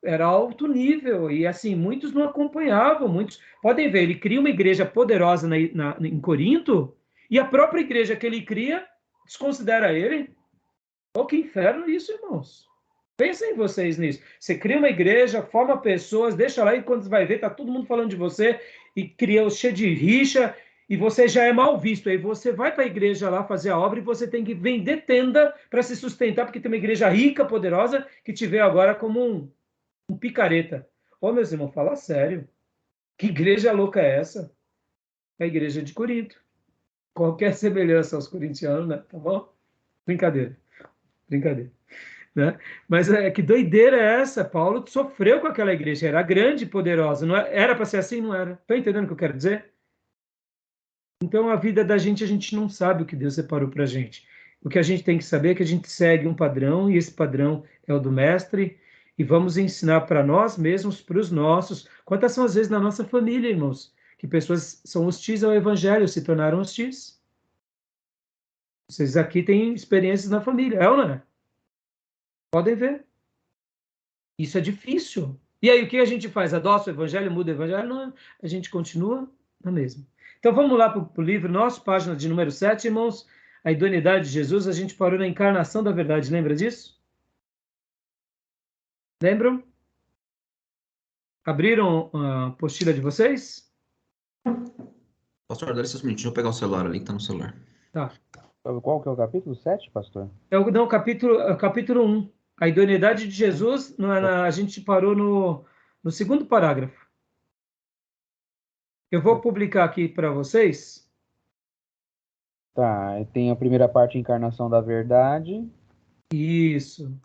era alto nível, e assim, muitos não acompanhavam, muitos... Podem ver, ele cria uma igreja poderosa em Corinto, e a própria igreja que ele cria desconsidera ele. Oh, que inferno isso, irmãos. Pensem vocês nisso. Você cria uma igreja, forma pessoas, deixa lá, e quando você vai ver, tá todo mundo falando de você, e cria cheio de rixa, e você já é mal visto. Aí você vai para a igreja lá fazer a obra, e você tem que vender tenda para se sustentar, porque tem uma igreja rica, poderosa, que te vê agora como um picareta. Ô, meus irmãos, fala sério. Que igreja louca é essa? É a igreja de Corinto. Qualquer semelhança aos corintianos, né? Tá bom? Brincadeira. Né? Mas que doideira é essa? Paulo sofreu com aquela igreja, era grande e poderosa, não era para ser assim? Não era. Estão entendendo o que eu quero dizer? Então a vida da gente, a gente não sabe o que Deus separou para a gente. O que a gente tem que saber é que a gente segue um padrão, e esse padrão é o do mestre, e vamos ensinar para nós mesmos, para os nossos. Quantas são as vezes na nossa família, irmãos, que pessoas são hostis ao evangelho, se tornaram hostis? Vocês aqui têm experiências na família, é ou não é? Podem ver. Isso é difícil. E aí, o que a gente faz? Adoça o evangelho, muda o evangelho? Não, a gente continua na mesma. Então, vamos lá para o livro nosso, página de número 7, irmãos. A idoneidade de Jesus, a gente parou na encarnação da verdade. Lembra disso? Lembram? Abriram a apostila de vocês? Pastor, dá licença um minutinho, deixa eu pegar o celular ali que tá no celular. Tá. Qual que é o capítulo 7, pastor? Não, capítulo 1. A idoneidade de Jesus, a gente parou no segundo parágrafo. Eu vou publicar aqui para vocês. Tá, tem a primeira parte, encarnação da verdade. Isso.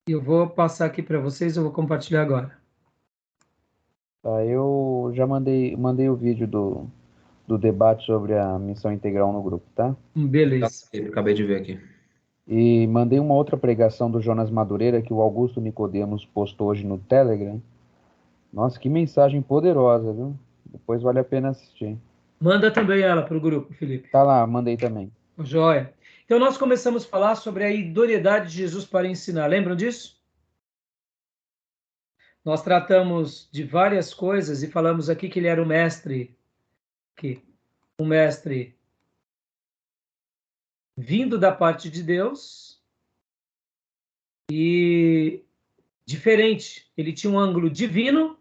Eu vou passar aqui para vocês, eu vou compartilhar agora. Tá, eu já mandei o vídeo do debate sobre a missão integral no grupo, tá? Beleza. Acabei de ver aqui. E mandei uma outra pregação do Jonas Madureira que o Augusto Nicodemos postou hoje no Telegram. Nossa, que mensagem poderosa, viu? Depois vale a pena assistir. Manda também ela para o grupo, Felipe. Tá lá, mandei também. Joia. Então, nós começamos a falar sobre a idoneidade de Jesus para ensinar. Lembram disso? Nós tratamos de várias coisas e falamos aqui que ele era o mestre, um mestre vindo da parte de Deus e diferente. Ele tinha um ângulo divino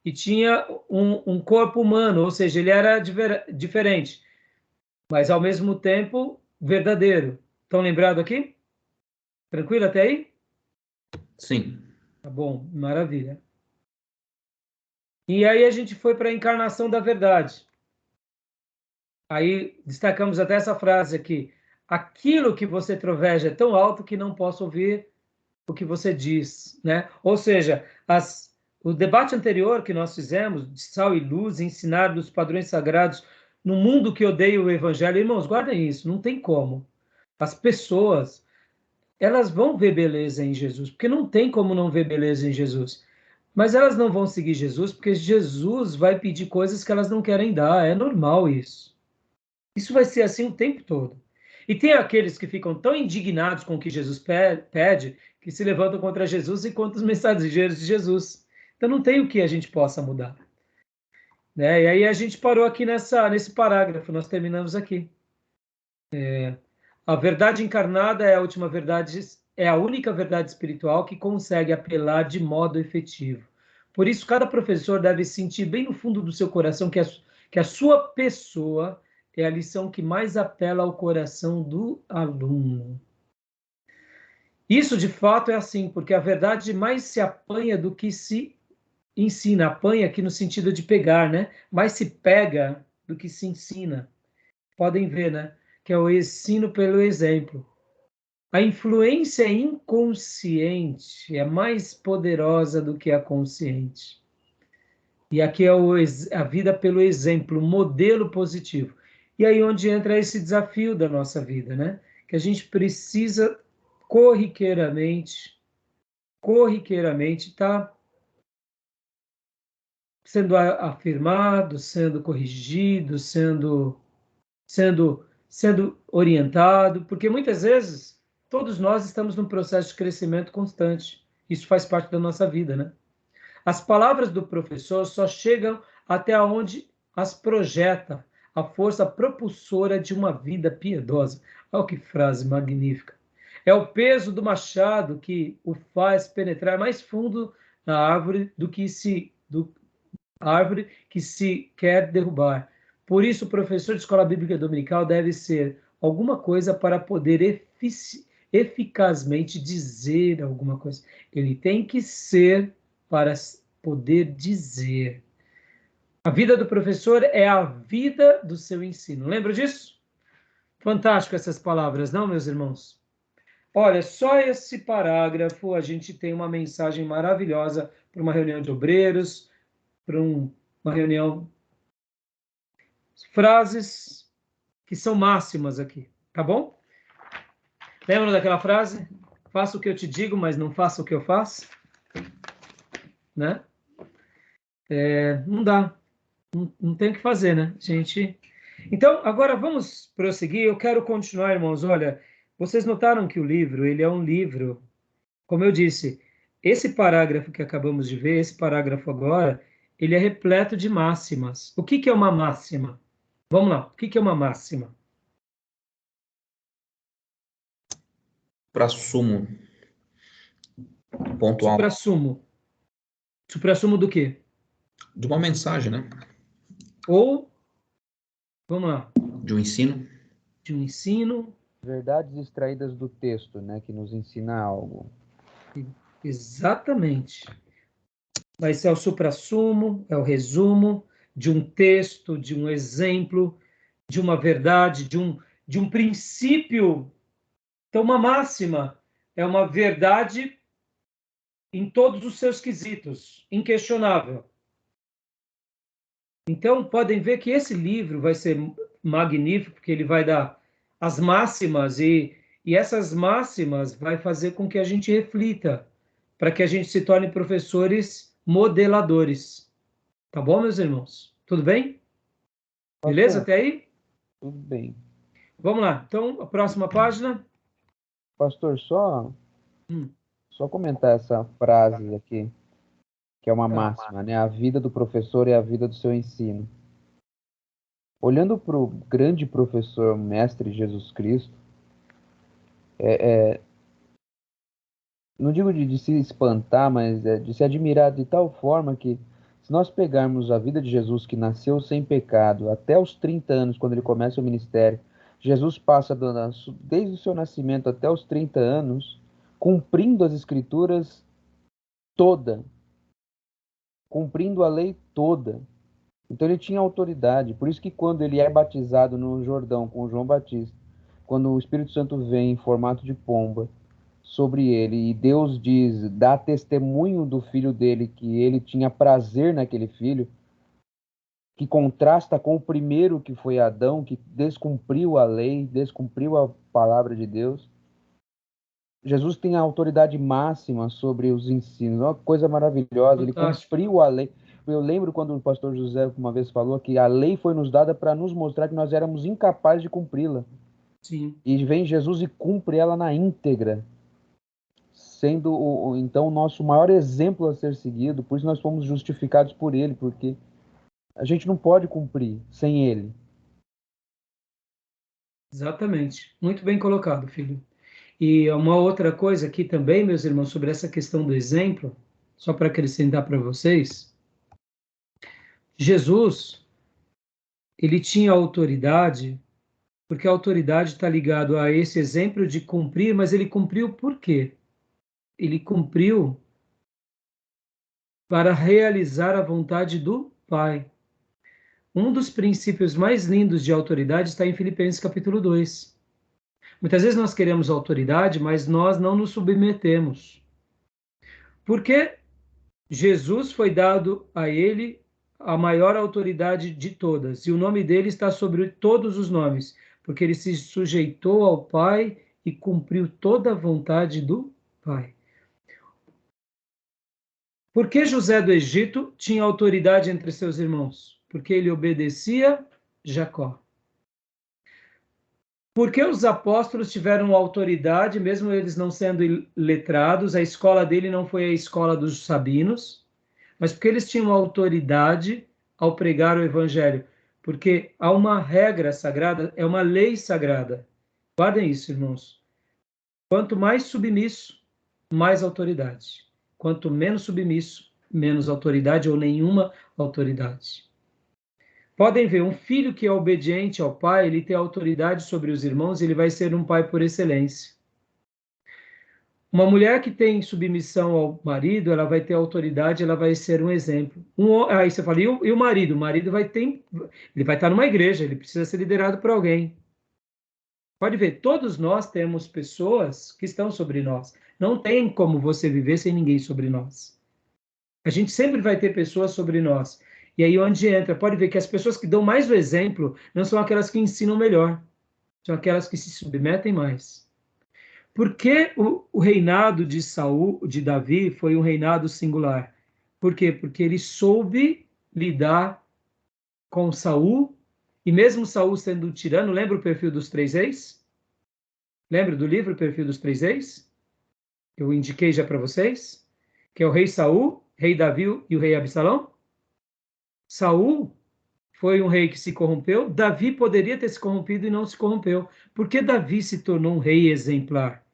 e tinha um corpo humano, ou seja, ele era diferente, mas ao mesmo tempo verdadeiro. Estão lembrados aqui? Tranquilo até aí? Sim. Tá bom, maravilha. E aí a gente foi para a encarnação da verdade. Aí destacamos até essa frase aqui. Aquilo que você troveja é tão alto que não posso ouvir o que você diz, né? Ou seja, o debate anterior que nós fizemos, de sal e luz, ensinar dos padrões sagrados no mundo que odeia o evangelho, irmãos, guardem isso, não tem como. As pessoas, elas vão ver beleza em Jesus, porque não tem como não ver beleza em Jesus. Mas elas não vão seguir Jesus, porque Jesus vai pedir coisas que elas não querem dar, é normal isso. Isso vai ser assim o tempo todo. E tem aqueles que ficam tão indignados com o que Jesus pede, que se levantam contra Jesus e contra os mensageiros de Jesus. Então não tem o que a gente possa mudar. Né? E aí a gente parou aqui nesse parágrafo, nós terminamos aqui. A verdade encarnada é a última verdade, é a única verdade espiritual que consegue apelar de modo efetivo. Por isso, cada professor deve sentir bem no fundo do seu coração que a sua pessoa é a lição que mais apela ao coração do aluno. Isso, de fato, é assim, porque a verdade mais se apanha do que se ensina. Apanha aqui no sentido de pegar, né? Mais se pega do que se ensina. Podem ver, né? Que é o ensino pelo exemplo. A influência inconsciente é mais poderosa do que a consciente. E aqui é a vida pelo exemplo, modelo positivo. E aí onde entra esse desafio da nossa vida, né? Que a gente precisa corriqueiramente estar sendo afirmado, sendo corrigido, sendo orientado, porque muitas vezes todos nós estamos num processo de crescimento constante. Isso faz parte da nossa vida, né? As palavras do professor só chegam até onde as projeta a força propulsora de uma vida piedosa. Olha que frase magnífica. É o peso do machado que o faz penetrar mais fundo na árvore árvore que se quer derrubar. Por isso, o professor de escola bíblica dominical deve ser alguma coisa para poder eficazmente dizer alguma coisa. Ele tem que ser para poder dizer. A vida do professor é a vida do seu ensino. Lembra disso? Fantástico essas palavras, não, meus irmãos? Olha, só esse parágrafo a gente tem uma mensagem maravilhosa para uma reunião de obreiros, para uma reunião. Frases que são máximas aqui, tá bom? Lembra daquela frase? Faça o que eu te digo, mas não faça o que eu faço? Né? Não dá. Não tem o que fazer, né, gente? Então, agora vamos prosseguir. Eu quero continuar, irmãos. Olha, vocês notaram que o livro, ele é um livro, como eu disse, esse parágrafo que acabamos de ver, esse parágrafo agora, ele é repleto de máximas. O que é uma máxima? Vamos lá, o que é uma máxima? Suprassumo. Pontual. Suprassumo. Suprassumo do quê? De uma mensagem, né? Ou, vamos lá. De um ensino. De um ensino. Verdades extraídas do texto, né? Que nos ensina algo. Exatamente. Vai ser o suprassumo, é o resumo de um texto, de um exemplo, de uma verdade, de um princípio. Então, uma máxima é uma verdade em todos os seus quesitos, inquestionável. Então, podem ver que esse livro vai ser magnífico, porque ele vai dar as máximas, e essas máximas vai fazer com que a gente reflita, para que a gente se torne professores modeladores. Tá bom, meus irmãos? Tudo bem? Beleza até aí? Tudo bem. Vamos lá. Então, a próxima página. Pastor, só comentar essa frase aqui, que é uma máxima, né? A vida do professor é a vida do seu ensino. Olhando para o grande professor, mestre Jesus Cristo, não digo de se espantar, mas de se admirar de tal forma que, se nós pegarmos a vida de Jesus, que nasceu sem pecado, até os 30 anos, quando ele começa o ministério, Jesus passa desde o seu nascimento até os 30 anos, cumprindo as escrituras toda, cumprindo a lei toda. Então ele tinha autoridade. Por isso que quando ele é batizado no Jordão com João Batista, quando o Espírito Santo vem em formato de pomba sobre ele, e Deus dá testemunho do filho dele, que ele tinha prazer naquele filho, que contrasta com o primeiro, que foi Adão, que descumpriu a lei, descumpriu a palavra de Deus. Jesus tem a autoridade máxima sobre os ensinos, uma coisa maravilhosa. Ele cumpriu a lei. Eu lembro quando o pastor José uma vez falou que a lei foi nos dada para nos mostrar que nós éramos incapazes de cumpri-la. Sim. E vem Jesus e cumpre ela na íntegra, sendo então o nosso maior exemplo a ser seguido. Por isso nós fomos justificados por ele, porque a gente não pode cumprir sem ele. Exatamente. Muito bem colocado, filho. E uma outra coisa aqui também, meus irmãos, sobre essa questão do exemplo, só para acrescentar para vocês, Jesus, ele tinha autoridade, porque a autoridade está ligado a esse exemplo de cumprir, mas ele cumpriu por quê? Ele cumpriu para realizar a vontade do Pai. Um dos princípios mais lindos de autoridade está em Filipenses capítulo 2. Muitas vezes nós queremos autoridade, mas nós não nos submetemos. Porque Jesus foi dado a ele a maior autoridade de todas, e o nome dele está sobre todos os nomes, porque ele se sujeitou ao Pai e cumpriu toda a vontade do Pai. Por que José do Egito tinha autoridade entre seus irmãos? Porque ele obedecia Jacó. Por que os apóstolos tiveram autoridade, mesmo eles não sendo letrados? A escola dele não foi a escola dos sabinos, mas porque eles tinham autoridade ao pregar o evangelho. Porque há uma regra sagrada, é uma lei sagrada. Guardem isso, irmãos. Quanto mais submisso, mais autoridade. Quanto menos submisso, menos autoridade ou nenhuma autoridade. Podem ver, um filho que é obediente ao pai, ele tem autoridade sobre os irmãos, ele vai ser um pai por excelência. Uma mulher que tem submissão ao marido, ela vai ter autoridade, ela vai ser um exemplo. Aí você fala, e o marido? O marido ele vai estar numa igreja, ele precisa ser liderado por alguém. Pode ver, todos nós temos pessoas que estão sobre nós. Não tem como você viver sem ninguém sobre nós. A gente sempre vai ter pessoas sobre nós. E aí onde entra, pode ver que as pessoas que dão mais o exemplo não são aquelas que ensinam melhor, são aquelas que se submetem mais. Por que o reinado de Saul, de Davi, foi um reinado singular? Por quê? Porque ele soube lidar com Saul, e mesmo Saul sendo um tirano, lembra o perfil dos 3 reis? Lembra do livro, o perfil dos 3 reis? Eu indiquei já para vocês, que é o rei Saul, rei Davi e o rei Absalão. Saul foi um rei que se corrompeu, Davi poderia ter se corrompido e não se corrompeu. Por que Davi se tornou um rei exemplar?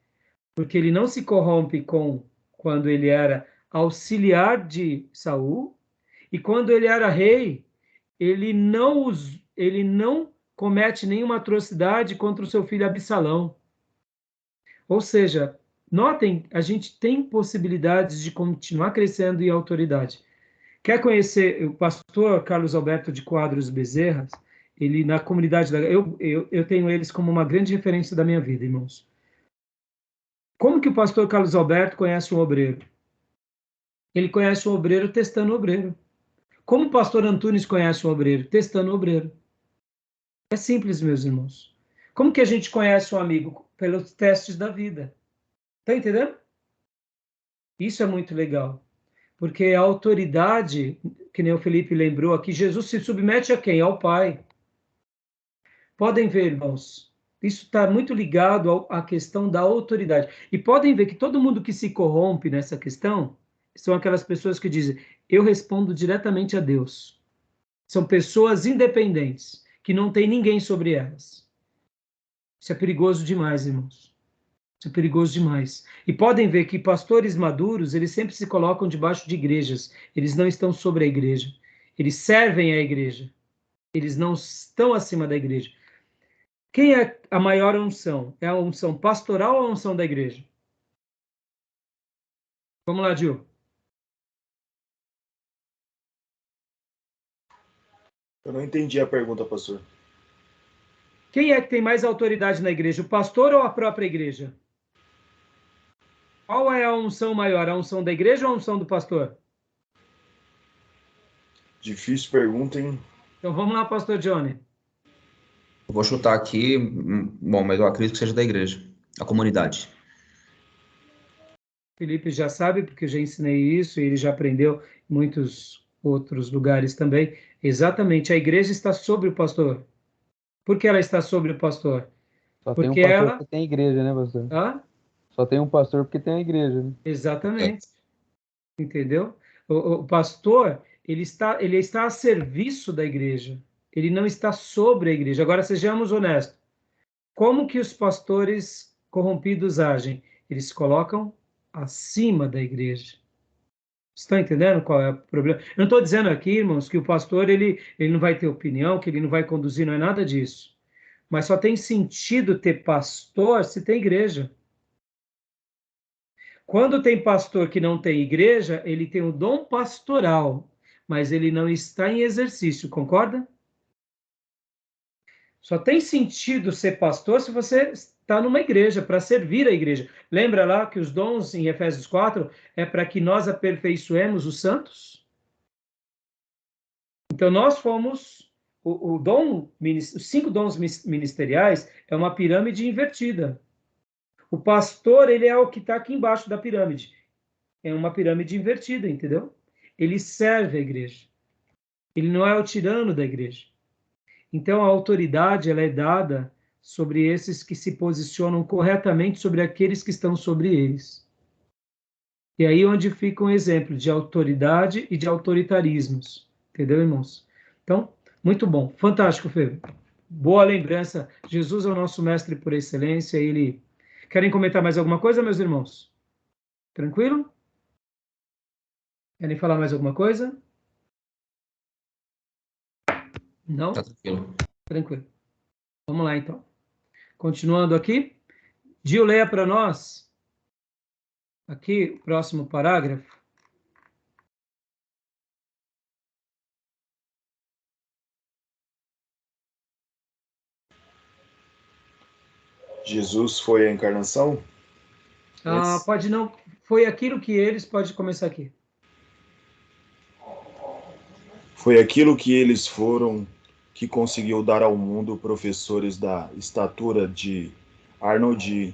Porque ele não se corrompe quando ele era auxiliar de Saul, e quando ele era rei, ele não comete nenhuma atrocidade contra o seu filho Absalão. Ou seja, notem, a gente tem possibilidades de continuar crescendo em autoridade. Quer conhecer o pastor Carlos Alberto de Quadros Bezerras? Ele, na comunidade, eu tenho eles como uma grande referência da minha vida, irmãos. Como que o pastor Carlos Alberto conhece um obreiro? Ele conhece um obreiro testando o obreiro. Como o pastor Antunes conhece um obreiro? Testando o obreiro. É simples, meus irmãos. Como que a gente conhece um amigo? Pelos testes da vida. Tá entendendo? Isso é muito legal. Porque a autoridade, que nem o Felipe lembrou aqui, Jesus se submete a quem? Ao Pai. Podem ver, irmãos, isso está muito ligado à questão da autoridade. E podem ver que todo mundo que se corrompe nessa questão são aquelas pessoas que dizem, eu respondo diretamente a Deus. São pessoas independentes, que não tem ninguém sobre elas. Isso é perigoso demais, irmãos. Isso é perigoso demais. E podem ver que pastores maduros, eles sempre se colocam debaixo de igrejas. Eles não estão sobre a igreja. Eles servem a igreja. Eles não estão acima da igreja. Quem é a maior unção? É a unção pastoral ou a unção da igreja? Vamos lá, Gil. Eu não entendi a pergunta, pastor. Quem é que tem mais autoridade na igreja? O pastor ou a própria igreja? Qual é a unção maior? A unção da igreja ou a unção do pastor? Difícil pergunta, hein? Então vamos lá, pastor Johnny. Eu vou chutar aqui, bom, mas eu acredito que seja da igreja, a comunidade. Felipe já sabe, porque eu já ensinei isso e ele já aprendeu em muitos outros lugares também. Exatamente, a igreja está sobre o pastor. Por que ela está sobre o pastor? Só tem um Porque pastor ela... porque tem igreja, né, pastor? Ah? Só tem um pastor porque tem a igreja, né? Exatamente. Entendeu? O pastor, ele está a serviço da igreja. Ele não está sobre a igreja. Agora, sejamos honestos. Como que os pastores corrompidos agem? Eles se colocam acima da igreja. Estão entendendo qual é o problema? Eu não estou dizendo aqui, irmãos, que o pastor ele não vai ter opinião, que ele não vai conduzir, não é nada disso. Mas só tem sentido ter pastor se tem igreja. Quando tem pastor que não tem igreja, ele tem o dom pastoral, mas ele não está em exercício, concorda? Só tem sentido ser pastor se você está numa igreja, para servir a igreja. Lembra lá que os dons em Efésios 4 é para que nós aperfeiçoemos os santos? Então nós fomos, os 5 dons ministeriais é uma pirâmide invertida. O pastor, ele é o que está aqui embaixo da pirâmide. É uma pirâmide invertida, entendeu? Ele serve a igreja. Ele não é o tirano da igreja. Então, a autoridade ela é dada sobre esses que se posicionam corretamente sobre aqueles que estão sobre eles. E aí onde fica um exemplo de autoridade e de autoritarismos. Entendeu, irmãos? Então, muito bom. Fantástico, Fê. Boa lembrança. Jesus é o nosso mestre por excelência. Ele... Querem comentar mais alguma coisa, meus irmãos? Tranquilo? Querem falar mais alguma coisa? Não? Tá tranquilo. Tranquilo. Vamos lá, então. Continuando aqui. Gil, leia para nós aqui o próximo parágrafo. Jesus foi a encarnação? Pode não. Foi aquilo que eles, pode começar aqui. Foi aquilo que eles foram que conseguiu dar ao mundo professores da estatura de Arnold,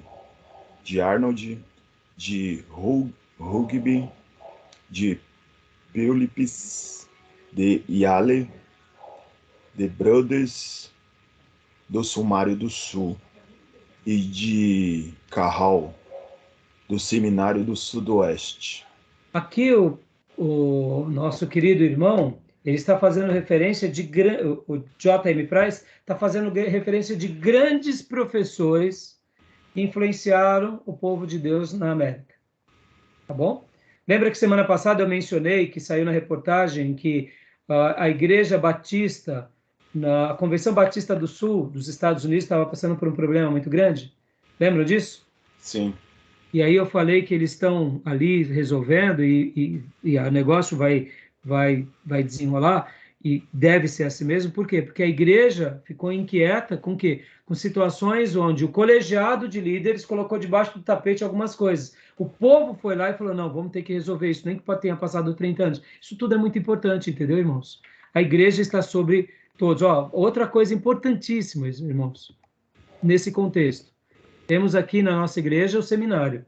de Rugby, de Phillips, de Yale, de Brothers, do Sumário do Sul e de Carral, do Seminário do Sudoeste. Aqui o nosso querido irmão, ele está fazendo referência de o J.M. Price está fazendo referência de grandes professores que influenciaram o povo de Deus na América. Tá bom? Lembra que semana passada eu mencionei que saiu na reportagem que a Igreja Batista, na Convenção Batista do Sul dos Estados Unidos, estava passando por um problema muito grande? Lembra disso? Sim. E aí eu falei que eles estão ali resolvendo e o negócio vai desenrolar e deve ser assim mesmo. Por quê? Porque a igreja ficou inquieta com quê? Com situações onde o colegiado de líderes colocou debaixo do tapete algumas coisas. O povo foi lá e falou, não, vamos ter que resolver isso, nem que tenha passado 30 anos. Isso tudo é muito importante, entendeu, irmãos? A igreja está sobre todos. Ó, outra coisa importantíssima, irmãos, nesse contexto. Temos aqui na nossa igreja o seminário.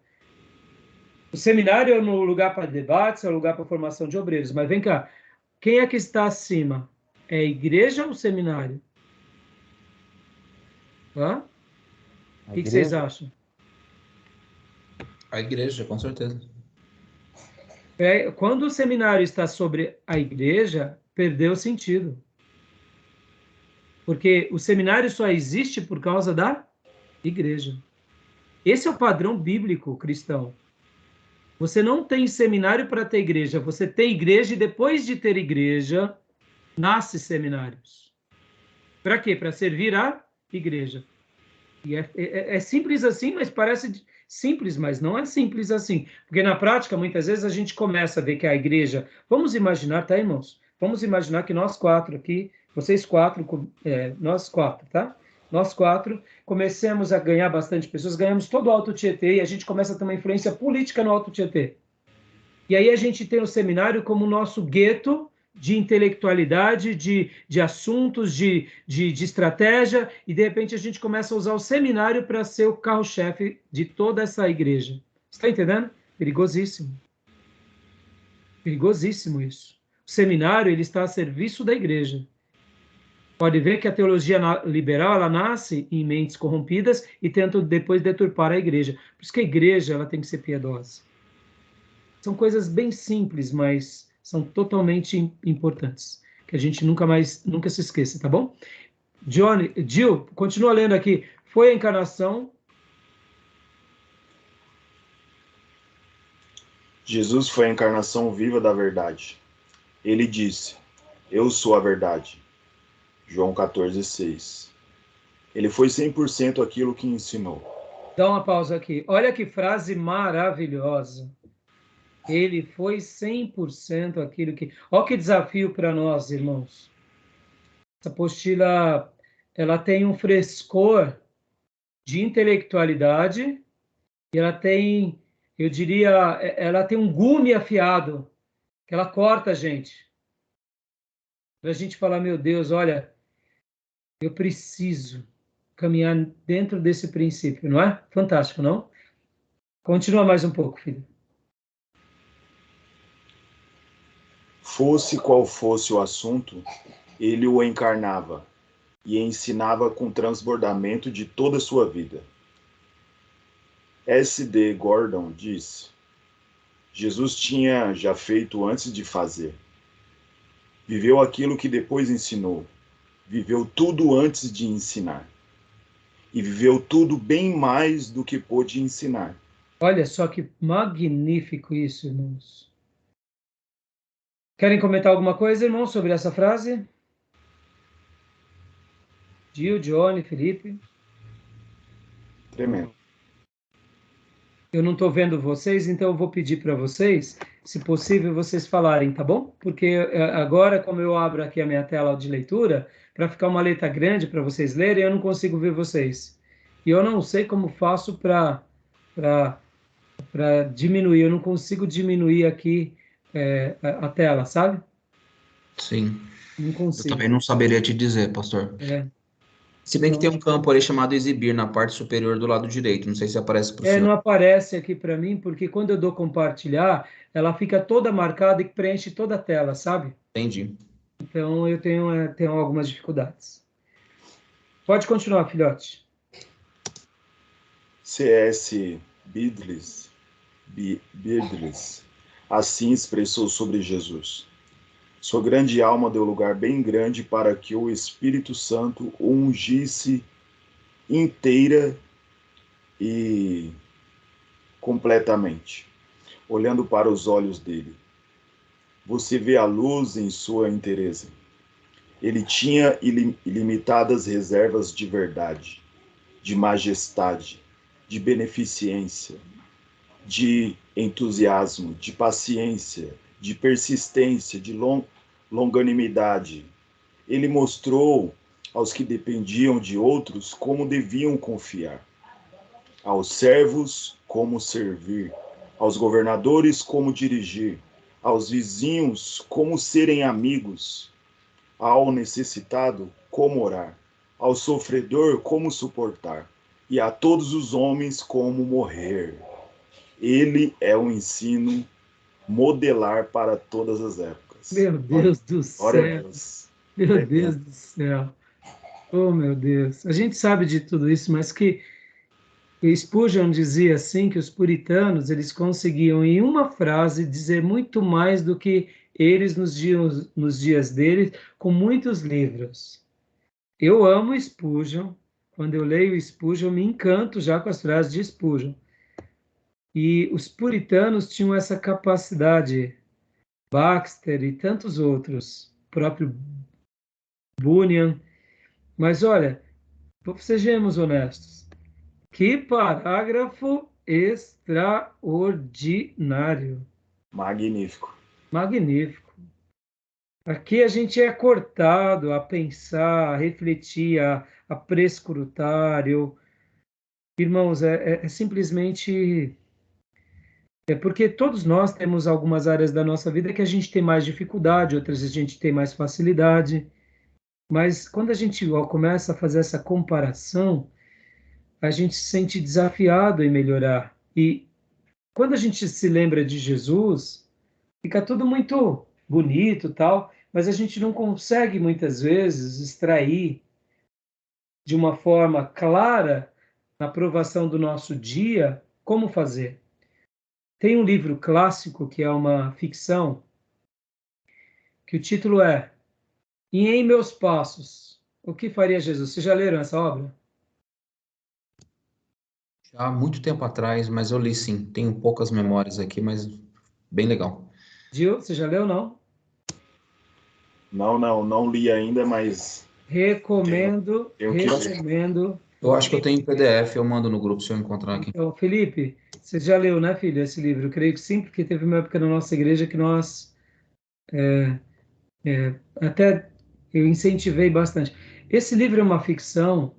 O seminário é um lugar para debates, é um lugar para formação de obreiros. Mas vem cá, quem é que está acima? É a igreja ou o seminário? Hã? O que vocês acham? A igreja, com certeza. Quando o seminário está sobre a igreja, perdeu o sentido. Porque o seminário só existe por causa da igreja. Esse é o padrão bíblico cristão. Você não tem seminário para ter igreja, você tem igreja e depois de ter igreja, nasce seminários. Para quê? Para servir a igreja. E é simples assim, mas parece simples, mas não é simples assim. Porque na prática, muitas vezes, a gente começa a ver que a igreja... Vamos imaginar, tá, irmãos? Vamos imaginar que nós quatro aqui, vocês quatro, nós quatro, tá? Nós quatro comecemos a ganhar bastante pessoas, ganhamos todo o Alto Tietê e a gente começa a ter uma influência política no Alto Tietê. E aí a gente tem o seminário como nosso gueto de intelectualidade, de assuntos, de estratégia, e de repente a gente começa a usar o seminário para ser o carro-chefe de toda essa igreja. Está entendendo? Perigosíssimo. Perigosíssimo isso. O seminário ele está a serviço da igreja. Pode ver que a teologia liberal ela nasce em mentes corrompidas e tenta depois deturpar a igreja. Por isso que a igreja ela tem que ser piedosa. São coisas bem simples, mas são totalmente importantes. Que a gente nunca se esqueça, tá bom? Jill, continua lendo aqui. Foi a encarnação. Jesus foi a encarnação viva da verdade. Ele disse, eu sou a verdade. João 14,6. Ele foi 100% aquilo que ensinou. Dá uma pausa aqui. Olha que frase maravilhosa. Ele foi 100% aquilo que... Olha que desafio para nós, irmãos. Essa apostila, ela tem um frescor de intelectualidade e ela tem, eu diria, ela tem um gume afiado, que ela corta a gente. Para a gente falar, meu Deus, olha, eu preciso caminhar dentro desse princípio, não é? Fantástico, não? Continua mais um pouco, filho. Fosse qual fosse o assunto, ele o encarnava e ensinava com transbordamento de toda a sua vida. S.D. Gordon disse, Jesus tinha já feito antes de fazer. Viveu aquilo que depois ensinou. Viveu tudo antes de ensinar. E viveu tudo bem mais do que pôde ensinar. Olha só que magnífico isso, irmãos. Querem comentar alguma coisa, irmãos, sobre essa frase? Gil, Johnny, Felipe? Tremendo. Eu não estou vendo vocês, então eu vou pedir para vocês, se possível, vocês falarem, tá bom? Porque agora, como eu abro aqui a minha tela de leitura, para ficar uma letra grande para vocês lerem, eu não consigo ver vocês. E eu não sei como faço para diminuir, eu não consigo diminuir aqui a tela, sabe? Sim. Não Eu consigo. também não saberia te dizer, pastor. Se bem que tem um campo ali chamado exibir na parte superior do lado direito. Não sei se aparece para o senhor. Não aparece aqui para mim, porque quando eu dou compartilhar, ela fica toda marcada e preenche toda a tela, sabe? Entendi. Então eu tenho algumas dificuldades. Pode continuar, filhote. C.S. Beardley assim expressou sobre Jesus: sua grande alma deu lugar bem grande para que o Espírito Santo o ungisse inteira e completamente. Olhando para os olhos dele, você vê a luz em sua inteireza. Ele tinha ilimitadas reservas de verdade, de majestade, de beneficência, de entusiasmo, de paciência, de persistência, de longanimidade. Ele mostrou aos que dependiam de outros como deviam confiar, aos servos como servir, aos governadores como dirigir, aos vizinhos como serem amigos, ao necessitado como orar, ao sofredor como suportar, e a todos os homens como morrer. Ele é um ensino modelar para todas as épocas. Meu Deus do Glória a céu. Deus. Meu Tremendo. Deus do céu. Oh, meu Deus. A gente sabe de tudo isso, mas que Spurgeon dizia assim que os puritanos, eles conseguiam em uma frase dizer muito mais do que eles nos dias deles, com muitos livros. Eu amo Spurgeon. Quando eu leio Spurgeon, eu me encanto já com as frases de Spurgeon. E os puritanos tinham essa capacidade, Baxter e tantos outros, o próprio Bunyan. Mas olha, sejamos honestos. Que parágrafo extraordinário. Magnífico. Magnífico. Aqui a gente é cortado a pensar, a refletir, a prescrutar. Irmãos, é simplesmente. É porque todos nós temos algumas áreas da nossa vida que a gente tem mais dificuldade, outras a gente tem mais facilidade. Mas quando a gente começa a fazer essa comparação, a gente se sente desafiado em melhorar. E quando a gente se lembra de Jesus, fica tudo muito bonito, tal, mas a gente não consegue muitas vezes extrair de uma forma clara na aprovação do nosso dia como fazer. Tem um livro clássico que é uma ficção, que o título é E em Meus Passos, o que faria Jesus? Vocês já leram essa obra? Já há muito tempo atrás, mas eu li sim. Tenho poucas memórias aqui, mas bem legal. Gil, você já leu, não? Não li ainda, mas Recomendo, tenho que ler. recomendo. Eu acho que eu tenho em PDF, eu mando no grupo se eu encontrar aqui. Então, Felipe, você já leu, né, filho, esse livro? Eu creio que sim, porque teve uma época na nossa igreja que nós até eu incentivei bastante. Esse livro é uma ficção,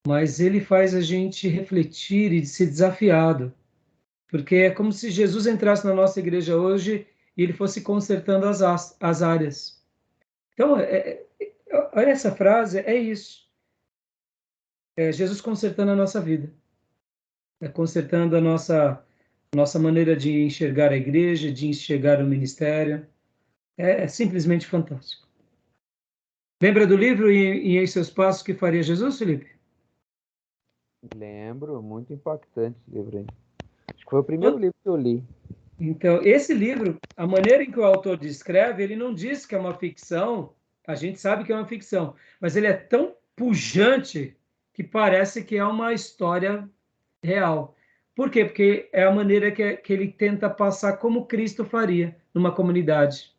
mas ele faz a gente refletir e ser desafiado, porque é como se Jesus entrasse na nossa igreja hoje e ele fosse consertando as áreas. Então, olha essa frase, é isso. É Jesus consertando a nossa vida, consertando a nossa maneira de enxergar a igreja, de enxergar o ministério. É simplesmente fantástico. Lembra do livro e em Seus Passos que faria Jesus, Felipe? Lembro, muito impactante esse livro aí. Acho que foi o primeiro livro que eu li. Então, esse livro, a maneira em que o autor descreve, ele não diz que é uma ficção, a gente sabe que é uma ficção, mas ele é tão pujante que parece que é uma história real. Por quê? Porque é a maneira que ele tenta passar como Cristo faria numa comunidade.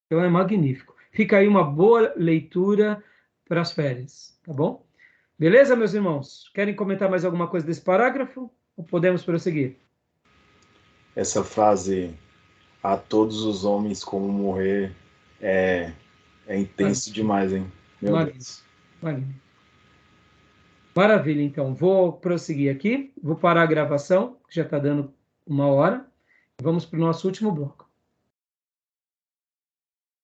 Então é magnífico. Fica aí uma boa leitura para as férias, tá bom? Beleza, meus irmãos? Querem comentar mais alguma coisa desse parágrafo? Ou podemos prosseguir? Essa frase, a todos os homens como morrer, é intenso demais, hein? Meu Magnífico. Deus. Magnífico. Maravilha, então. Vou prosseguir aqui. Vou parar a gravação, que já está dando 1 hora. Vamos para o nosso último bloco.